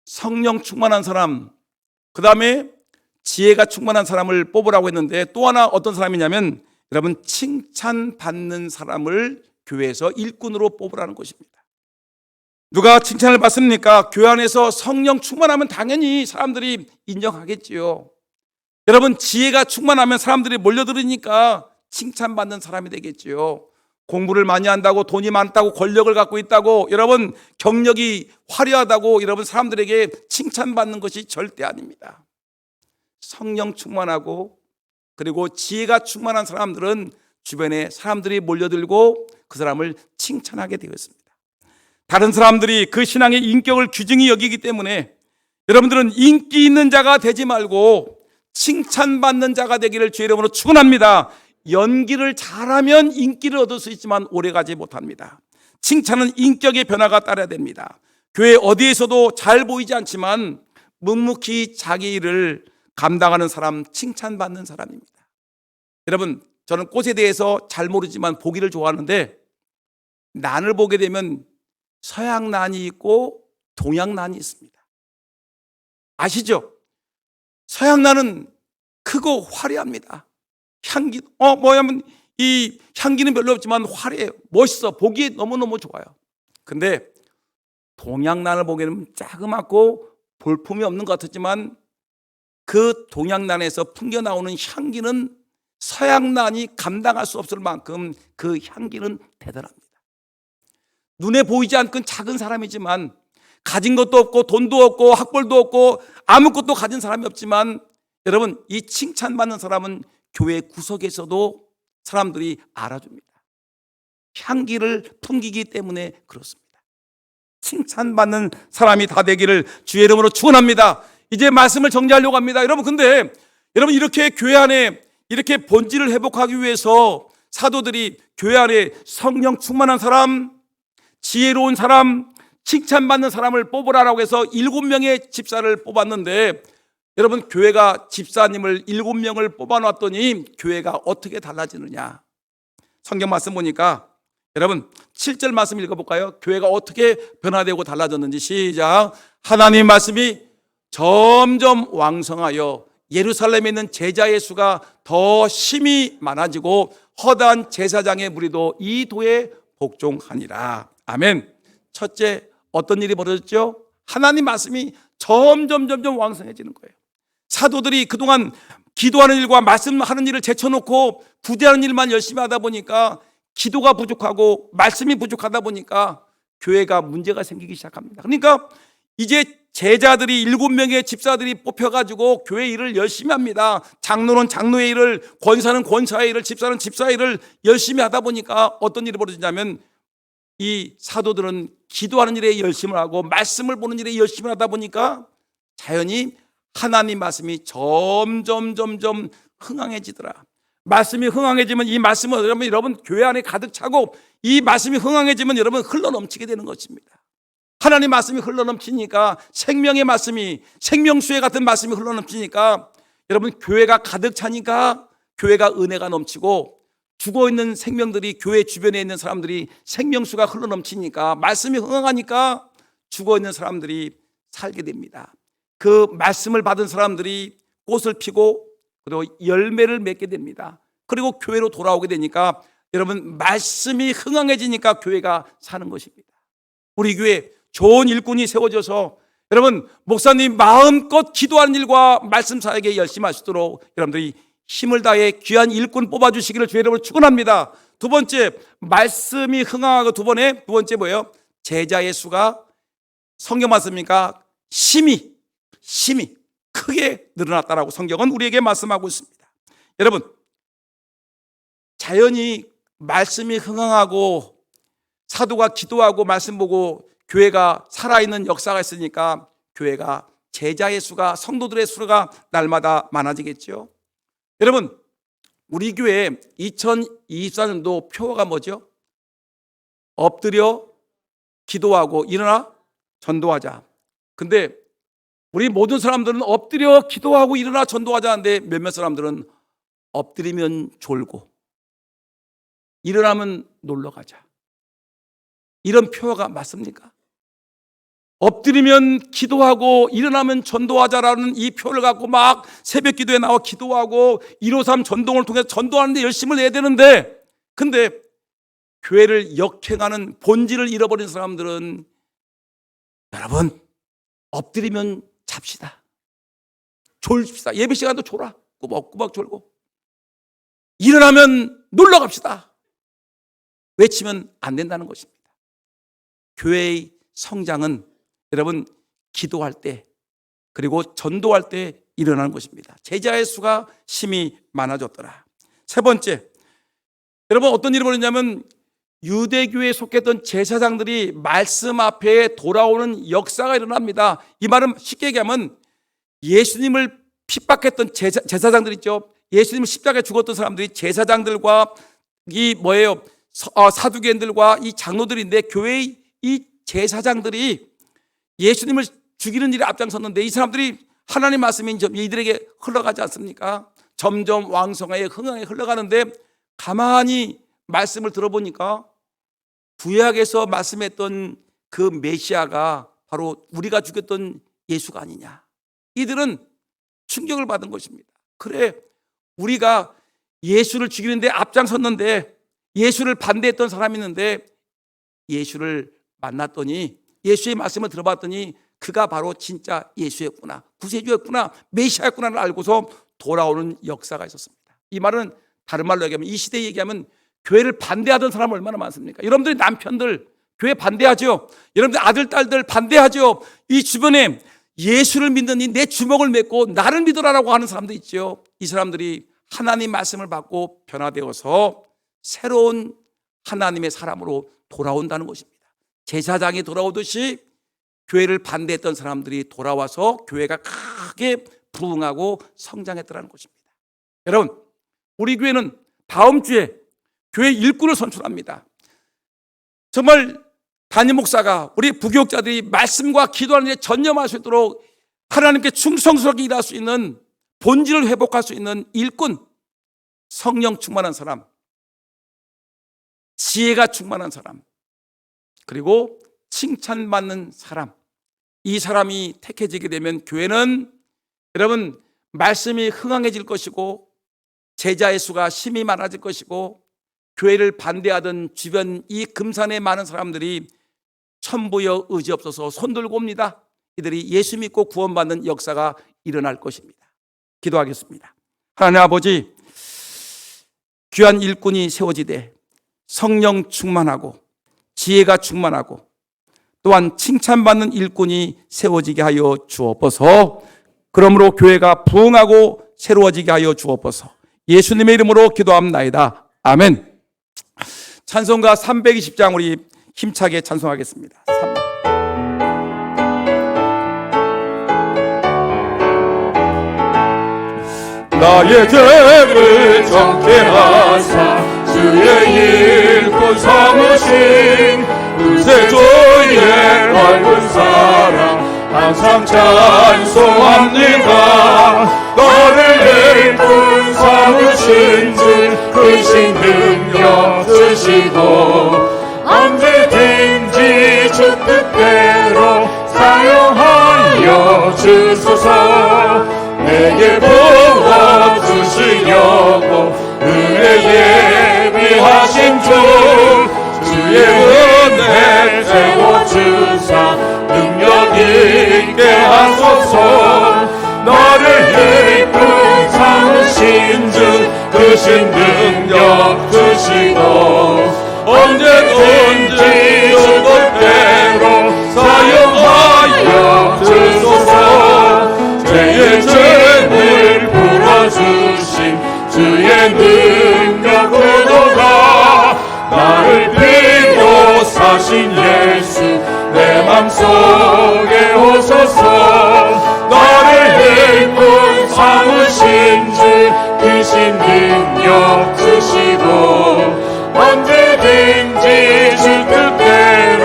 성령 충만한 사람, 그 다음에 지혜가 충만한 사람을 뽑으라고 했는데 또 하나 어떤 사람이냐면 여러분 칭찬받는 사람을 교회에서 일꾼으로 뽑으라는 것입니다. 누가 칭찬을 받습니까? 교회 안에서 성령 충만하면 당연히 사람들이 인정하겠지요. 여러분 지혜가 충만하면 사람들이 몰려들으니까 칭찬받는 사람이 되겠지요. 공부를 많이 한다고 돈이 많다고 권력을 갖고 있다고 여러분 경력이 화려하다고 여러분 사람들에게 칭찬받는 것이 절대 아닙니다. 성령 충만하고 그리고 지혜가 충만한 사람들은 주변에 사람들이 몰려들고 그 사람을 칭찬하게 되었습니다. 다른 사람들이 그 신앙의 인격을 귀중히 여기기 때문에 여러분들은 인기 있는 자가 되지 말고 칭찬받는 자가 되기를 주의 이름으로 축원합니다. 연기를 잘하면 인기를 얻을 수 있지만 오래가지 못합니다. 칭찬은 인격의 변화가 따라야 됩니다. 교회 어디에서도 잘 보이지 않지만 묵묵히 자기 일을 감당하는 사람, 칭찬받는 사람입니다. 여러분, 저는 꽃에 대해서 잘 모르지만 보기를 좋아하는데 난을 보게 되면 서양난이 있고 동양난이 있습니다. 아시죠? 서양난은 크고 화려합니다. 향기, 뭐냐면 이 향기는 별로 없지만 화려해요. 멋있어. 보기에 너무너무 좋아요. 근데 동양난을 보기에는 자그맣고 볼품이 없는 것 같았지만 그 동양난에서 풍겨나오는 향기는 서양난이 감당할 수 없을 만큼 그 향기는 대단합니다. 눈에 보이지 않는 작은 사람이지만 가진 것도 없고 돈도 없고 학벌도 없고 아무것도 가진 사람이 없지만 여러분 이 칭찬받는 사람은 교회 구석에서도 사람들이 알아줍니다. 향기를 풍기기 때문에 그렇습니다. 칭찬받는 사람이 다 되기를 주의 이름으로 축원합니다. 이제 말씀을 정리하려고 합니다. 여러분 근데 여러분 이렇게 교회 안에 이렇게 본질을 회복하기 위해서 사도들이 교회 안에 성령 충만한 사람, 지혜로운 사람, 칭찬받는 사람을 뽑으라고 해서 7명의 집사를 뽑았는데 여러분 교회가 집사님을 7명을 뽑아놨더니 교회가 어떻게 달라지느냐. 성경 말씀 보니까 여러분 7절 말씀 읽어볼까요? 교회가 어떻게 변화되고 달라졌는지 시작. 하나님 말씀이 점점 왕성하여 예루살렘에 있는 제자의 수가 더 심히 많아지고 허다한 제사장의 무리도 이 도에 복종하니라. 아멘. 첫째, 어떤 일이 벌어졌죠? 하나님 말씀이 점점 왕성해지는 거예요. 사도들이 그동안 기도하는 일과 말씀하는 일을 제쳐놓고 구제하는 일만 열심히 하다 보니까 기도가 부족하고 말씀이 부족하다 보니까 교회가 문제가 생기기 시작합니다. 그러니까 이제 제자들이 7명의 집사들이 뽑혀가지고 교회 일을 열심히 합니다. 장로는 장로의 일을, 권사는 권사의 일을, 집사는 집사의 일을 열심히 하다 보니까 어떤 일이 벌어지냐면 이 사도들은 기도하는 일에 열심을 하고 말씀을 보는 일에 열심을 하다 보니까 자연히 하나님 말씀이 점점 흥황해지더라. 말씀이 흥황해지면 이 말씀은 여러분 교회 안에 가득 차고 이 말씀이 흥황해지면 여러분 흘러넘치게 되는 것입니다. 하나님 말씀이 흘러넘치니까 생명의 말씀이 생명수의 같은 말씀이 흘러넘치니까 여러분 교회가 가득 차니까 교회가 은혜가 넘치고 죽어있는 생명들이 교회 주변에 있는 사람들이 생명수가 흘러넘치니까 말씀이 흥황하니까 죽어있는 사람들이 살게 됩니다. 그 말씀을 받은 사람들이 꽃을 피고 그리고 열매를 맺게 됩니다. 그리고 교회로 돌아오게 되니까 여러분 말씀이 흥황해지니까 교회가 사는 것입니다. 우리 교회 좋은 일꾼이 세워져서 여러분 목사님 마음껏 기도하는 일과 말씀 사역에 열심히 하시도록 여러분들이 힘을 다해 귀한 일꾼 뽑아주시기를 주의 이름으로 축원합니다. 두 번째, 말씀이 흥황하고 두 번째 뭐예요? 제자의 수가 성경 말씀입니까? 심히 크게 늘어났다라고 성경은 우리에게 말씀하고 있습니다. 여러분 자연히 말씀이 흥황하고 사도가 기도하고 말씀 보고 교회가 살아있는 역사가 있으니까 교회가 제자의 수가 성도들의 수가 날마다 많아지겠죠. 여러분 우리 교회 2024년도 표어가 뭐죠? 엎드려 기도하고 일어나 전도하자. 근데 우리 모든 사람들은 엎드려 기도하고 일어나 전도하자는데 몇몇 사람들은 엎드리면 졸고 일어나면 놀러 가자. 이런 표어가 맞습니까? 엎드리면 기도하고 일어나면 전도하자라는 이 표를 갖고 막 새벽 기도에 나와 기도하고 153 전동을 통해서 전도하는데 열심을 내야 되는데, 근데 교회를 역행하는 본질을 잃어버린 사람들은, 여러분, 엎드리면 잡시다, 졸읍시다, 예배 시간도 졸아, 꾸벅꾸벅 졸고, 일어나면 놀러 갑시다 외치면 안 된다는 것입니다. 교회의 성장은 여러분, 기도할 때 그리고 전도할 때 일어나는 것입니다. 제자의 수가 심히 많아졌더라. 세 번째, 여러분, 어떤 일이 벌어졌냐면 유대교에 속했던 제사장들이 말씀 앞에 돌아오는 역사가 일어납니다. 이 말은 쉽게 얘기하면 예수님을 핍박했던 제사장들 있죠. 예수님을 십자가에 죽었던 사람들이 제사장들과 이 뭐예요? 사두개인들과 이 장로들인데, 교회의 이 제사장들이 예수님을 죽이는 일에 앞장섰는데, 이 사람들이 하나님 말씀이 이들에게 흘러가지 않습니까? 점점 왕성하게 흥하게 흘러가는데, 가만히 말씀을 들어보니까 구약에서 말씀했던 그 메시아가 바로 우리가 죽였던 예수가 아니냐. 이들은 충격을 받은 것입니다. 그래, 우리가 예수를 죽이는데 앞장섰는데, 예수를 반대했던 사람이 있는데, 예수를 만났더니, 예수의 말씀을 들어봤더니 그가 바로 진짜 예수였구나, 구세주였구나, 메시아였구나를 알고서 돌아오는 역사가 있었습니다. 이 말은 다른 말로 얘기하면, 이 시대에 얘기하면 교회를 반대하던 사람 얼마나 많습니까? 여러분들이 남편들 교회 반대하죠. 여러분들 아들, 딸들 반대하죠. 이 주변에 예수를 믿는 내 주먹을 맺고 나를 믿으라라고 하는 사람도 있죠. 이 사람들이 하나님 말씀을 받고 변화되어서 새로운 하나님의 사람으로 돌아온다는 것입니다. 제사장이 돌아오듯이 교회를 반대했던 사람들이 돌아와서 교회가 크게 부흥하고 성장했다는 것입니다. 여러분, 우리 교회는 다음 주에 교회 일꾼을 선출합니다. 정말 담임 목사가 우리 부교육자들이 말씀과 기도하는 데 전념할 수 있도록 하나님께 충성스럽게 일할 수 있는, 본질을 회복할 수 있는 일꾼, 성령 충만한 사람, 지혜가 충만한 사람, 그리고 칭찬받는 사람, 이 사람이 택해지게 되면 교회는 여러분 말씀이 흥황해질 것이고 제자의 수가 심히 많아질 것이고, 교회를 반대하던 주변 이 금산의 많은 사람들이 천부여 의지 없어서 손들고 옵니다. 이들이 예수 믿고 구원받는 역사가 일어날 것입니다. 기도하겠습니다. 하나님 아버지, 귀한 일꾼이 세워지되 성령 충만하고 지혜가 충만하고 또한 칭찬받는 일꾼이 세워지게 하여 주옵소서. 그러므로 교회가 부흥하고 새로워지게 하여 주옵소서. 예수님의 이름으로 기도합나이다. 아멘. 찬송가 320장 우리 힘차게 찬송하겠습니다. 나의 죄를 정케 하사 주의 일꾼 삼으신 구세주의 밝은 사랑 항상 찬송합니다. 나를 일꾼 삼으신 주 크신 능력 쓰시고 언제든지 주 뜻대로 사용하여 주소서. 내게 부어주시려고 은혜 예비하신 주 주의 은혜 세워주사 능력 있게 하소서. 너를 일꾼 삼으신 주 크신 능력 주시고 언제든지 주 뜻대로 사용하여 주소서. 죄의 죄를 풀어주신 주의 능력 그도다. 나를 비로사신 예수 내 맘속에 오소서. 나를 일꾼 삼으신 주 크신 능력 주시고 언제든지 주 뜻대로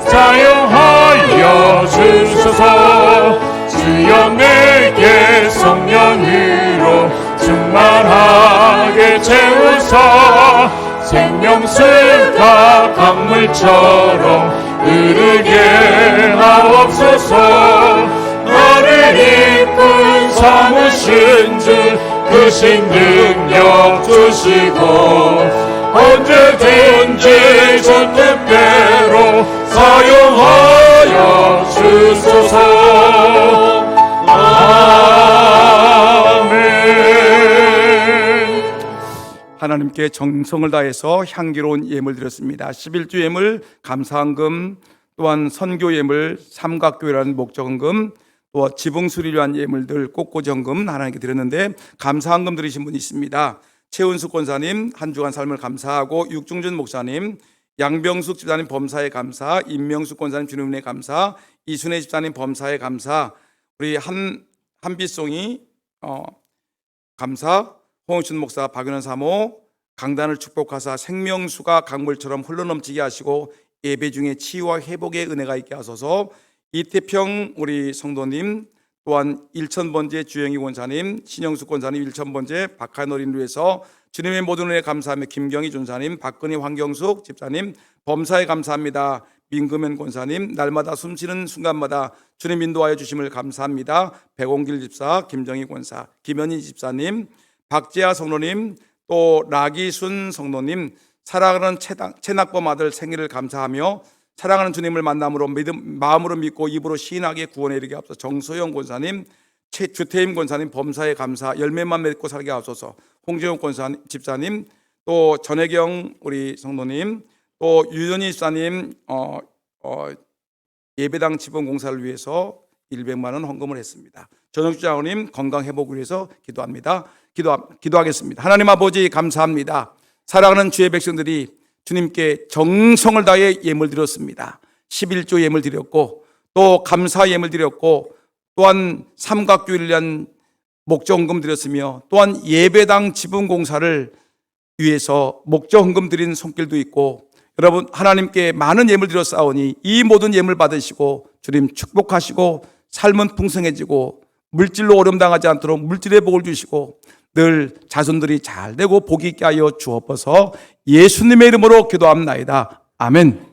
사용하여 주소서. 주여 내게 성령으로 충만하게 채우사 생명수가 강물처럼 흐르게 하옵소서. 나를 이끈 삼으신 주 크신 능력 주시고 언제든지 전 뜻대로 사용하여 주소서. 아멘. 하나님께 정성을 다해서 향기로운 예물 드렸습니다. 11주 예물, 감사헌금, 또한 선교 예물, 삼각교회라는 목적헌금, 또 지붕 수리를 위한 예물들, 꽃꽂이헌금 하나님께 드렸는데 감사헌금 드리신 분이 있습니다. 최은숙 권사님 한 주간 삶을 감사하고, 육중준 목사님, 양병숙 집사님 범사에 감사, 임명숙 권사님 주님의 감사, 이순혜 집사님 범사에 감사, 우리 한빛송이 감사, 홍춘 목사, 박윤원 사모, 강단을 축복하사 생명수가 강물처럼 흘러넘치게 하시고 예배 중에 치유와 회복의 은혜가 있게 하소서. 이태평 우리 성도님, 또한 일천번제 주영희 권사님, 신영숙 권사님 일천번제, 박하노린을 위해서 주님의 모든 은혜에 감사하며 김경희 전사님, 박근희 황경숙 집사님 범사에 감사합니다. 민금현 권사님, 날마다 숨쉬는 순간마다 주님 인도하여 주심을 감사합니다. 백홍길 집사, 김정희 권사, 김현희 집사님, 박재하 성도님, 또 라기순 성도님, 사랑하는 최낙범 아들 생일을 감사하며 사랑하는 주님을 만남으로 마음으로 믿고 입으로 시인하게 구원에 이르게 하옵소서. 정소영 권사님, 최주태임 권사님 범사에 감사, 열매만 맺고 살게 하옵소서. 홍재용 권사님 집사님, 또 전혜경 우리 성도님, 또 유연희 집사님 예배당 지붕 공사를 위해서 100만 원 헌금을 했습니다. 전영주 장로님 건강 회복을 위해서 기도합니다. 기도하겠습니다. 하나님 아버지 감사합니다. 사랑하는 주의 백성들이 주님께 정성을 다해 예물 드렸습니다. 11조 예물 드렸고, 또 감사 예물 드렸고, 또한 삼각교회를 위한 목적헌금 드렸으며, 또한 예배당 지붕 공사를 위해서 목적헌금 드린 손길도 있고, 여러분 하나님께 많은 예물 드렸사오니 이 모든 예물 받으시고 주님 축복하시고 삶은 풍성해지고 물질로 어려움당하지 않도록 물질의 복을 주시고 늘 자손들이 잘 되고 복이 있게 하여 주옵소서. 예수님의 이름으로 기도합나이다. 아멘.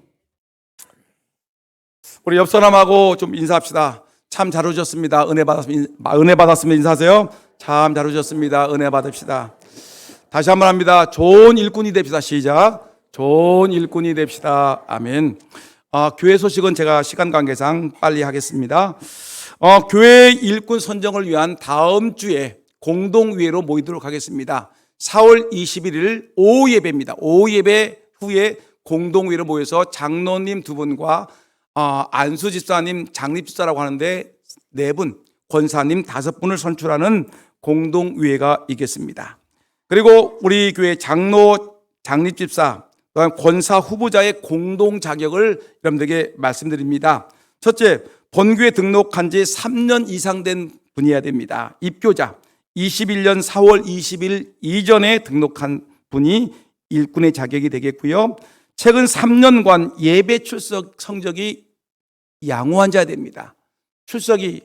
우리 옆 사람하고 좀 인사합시다. 참 잘 오셨습니다. 은혜 받았으면 인사하세요. 참 잘 오셨습니다. 은혜 받읍시다. 다시 한번 합니다. 좋은 일꾼이 됩시다. 시작. 좋은 일꾼이 됩시다. 아멘. 교회 소식은 제가 시간 관계상 빨리 하겠습니다. 교회 일꾼 선정을 위한 다음 주에 공동위회로 모이도록 하겠습니다. 4월 21일 오후 예배입니다. 오후 예배 후에 공동위회로 모여서 장로님 2분과 안수 집사님, 장립 집사라고 하는데 4분, 권사님 5분을 선출하는 공동위회가 있겠습니다. 그리고 우리 교회 장로, 장립 집사, 또한 권사 후보자의 공동 자격을 여러분들에게 말씀드립니다. 첫째, 본교에 등록한 지 3년 이상 된 분이어야 됩니다. 입교자, 21년 4월 20일 이전에 등록한 분이 일꾼의 자격이 되겠고요. 최근 3년간 예배 출석 성적이 양호한 자야 됩니다. 출석이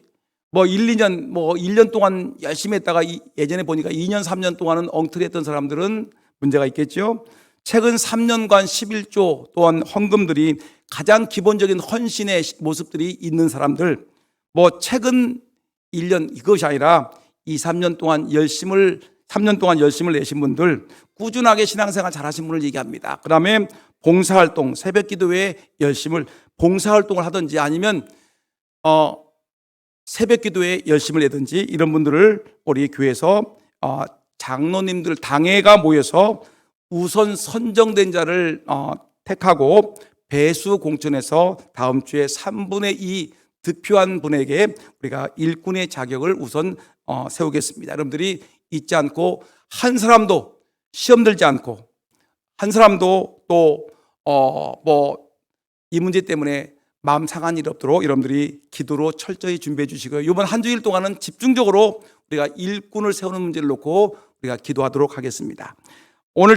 1년 동안 열심히 했다가 예전에 보니까 2년, 3년 동안은 엉터리 했던 사람들은 문제가 있겠죠. 최근 3년간 11조 또한 헌금들이 가장 기본적인 헌신의 모습들이 있는 사람들, 최근 1년 이것이 아니라 2, 3년 동안 3년 동안 열심을 내신 분들, 꾸준하게 신앙생활 잘하신 분을 얘기합니다. 그 다음에 봉사활동, 새벽기도회 봉사활동을 하든지 아니면 새벽기도에 열심을 내든지 이런 분들을 우리 교회에서 장로님들 당회가 모여서 우선 선정된 자를 택하고 배수 공천해서 다음 주에 3분의 2 득표한 분에게 우리가 일꾼의 자격을 우선 세우겠습니다. 여러분들이 잊지 않고 한 사람도 시험 들지 않고 한 사람도 또 이 문제 때문에 마음 상한 일 없도록 여러분들이 기도로 철저히 준비해 주시고요. 이번 한 주일 동안은 집중적으로 우리가 일꾼을 세우는 문제를 놓고 우리가 기도하도록 하겠습니다. 오늘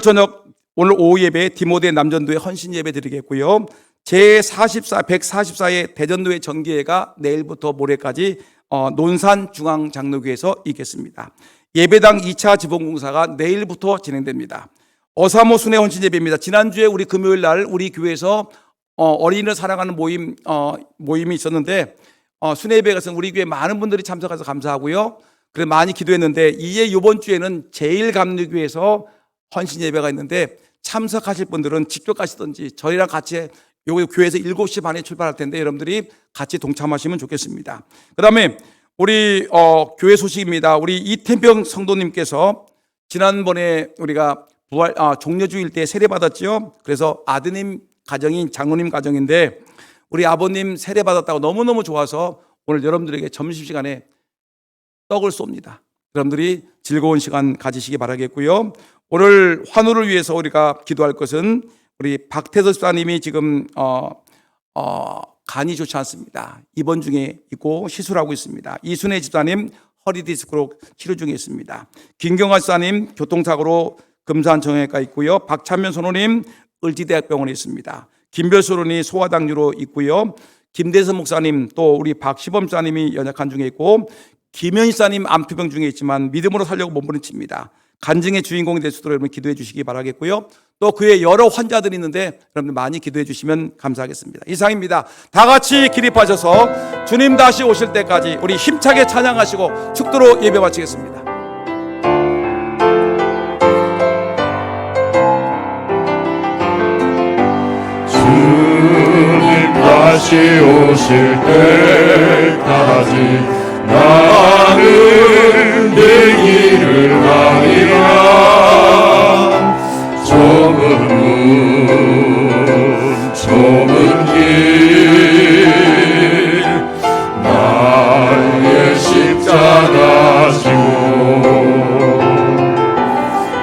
오후 예배 디모데 남전도회 헌신 예배 드리겠고요. 제144회 대전도회 정기회가 내일부터 모레까지 논산 중앙장로교회에서 있겠습니다. 예배당 2차 지붕공사가 내일부터 진행됩니다. 어사모 순회 헌신 예배입니다. 지난주에 우리 금요일 날 우리 교회에서 어린이를 사랑하는 모임이 있었는데 순회 예배 가서 우리 교회 많은 분들이 참석해서 감사하고요. 그래서 많이 기도했는데 이제 이번 주에는 제일감리교회에서 헌신 예배가 있는데 참석하실 분들은 직접 가시든지 저희랑 같이 요거 교회에서 7시 반에 출발할 텐데 여러분들이 같이 동참하시면 좋겠습니다. 그다음에 우리 교회 소식입니다. 우리 이태병 성도님께서 지난번에 우리가 종려주일 때 세례 받았죠. 그래서 아드님 가정인 장로님 가정인데 우리 아버님 세례 받았다고 너무너무 좋아서 오늘 여러분들에게 점심시간에 떡을 쏩니다. 여러분들이 즐거운 시간 가지시기 바라겠고요. 오늘 환우를 위해서 우리가 기도할 것은 우리 박태서 집사님이 지금 간이 좋지 않습니다. 입원 중에 있고 시술하고 있습니다. 이순애 집사님 허리 디스크로 치료 중에 있습니다. 김경화 집사님 교통사고로 금산 정형외과 있고요. 박찬면 선호님 을지대학병원에 있습니다. 김별소론이 소아당뇨로 있고요. 김대선 목사님 또 우리 박시범 집사님이 연약한 중에 있고 김현희 집사님 암투병 중에 있지만 믿음으로 살려고 몸부림칩니다. 간증의 주인공이 될 수 있도록 여러분 기도해 주시기 바라겠고요. 또 그의 여러 환자들이 있는데 여러분들 많이 기도해 주시면 감사하겠습니다. 이상입니다. 다 같이 기립하셔서 주님 다시 오실 때까지 우리 힘차게 찬양하시고 축도로 예배 마치겠습니다. 주님 다시 오실 때까지 나는 내 길을 가리라. 좁은 문 좁은 길 나의 십자가 지고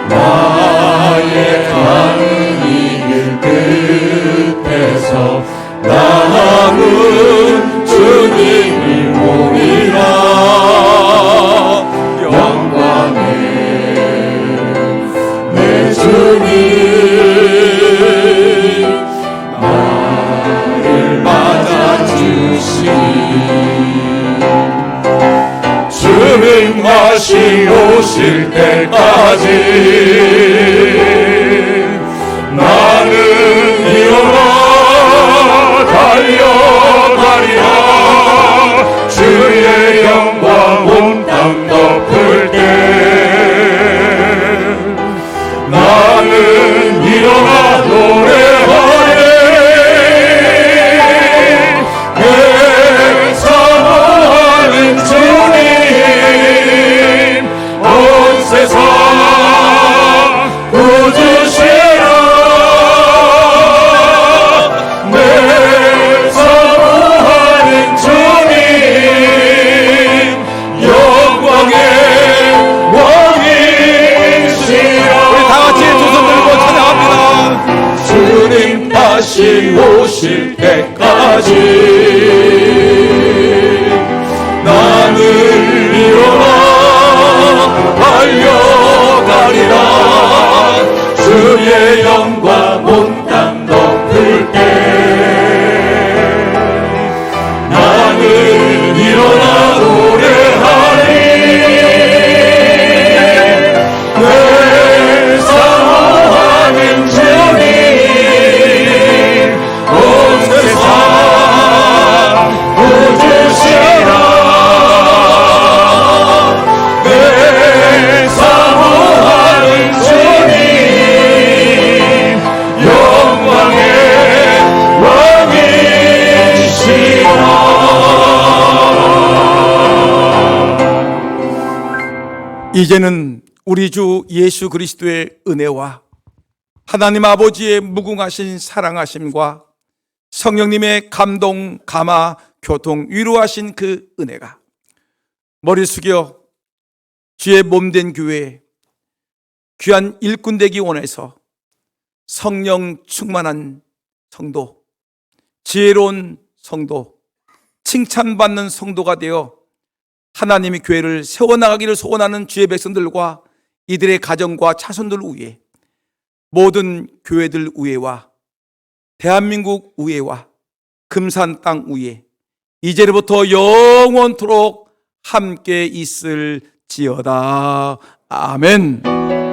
나의 가는 이 길 끝에서 나는 주님을 보리라. 영광의 내 주님 나를 맞아주시. 주님 다시 오실 때까지 나는 일어나 달려가리라. 주의 영광 온 땅 덮을 때 나는 일어나 노래하리. 내 사모하는 주님 온 세상 구주시라. 내 사모하는 주님 영광의 왕이시라. 우리 다 같이 두 손 들고 찬양합니다. 주님 다시 오실 때까지 나는 일어나 달려가리라. 주의 영광 온 땅 덮을 때 나는 일어나 노래하리. 내 사모하는 주님 온 세상 구주시라. 내 사모하는 주님 영광의 왕이시라. 이제는 우리 주 예수 그리스도의 은혜와 하나님 아버지의 무궁하신 사랑하심과 성령님의 감동, 감화, 교통, 위로하신 그 은혜가 머리 숙여 주의 몸된 교회에 귀한 일꾼 되기 원해서 성령 충만한 성도, 지혜로운 성도, 칭찬받는 성도가 되어 하나님의 교회를 세워나가기를 소원하는 주의 백성들과 이들의 가정과 자손들 위에 모든 교회들 위에와 대한민국 위에와 금산 땅 위에 이제로부터 영원토록 함께 있을지어다. 아멘.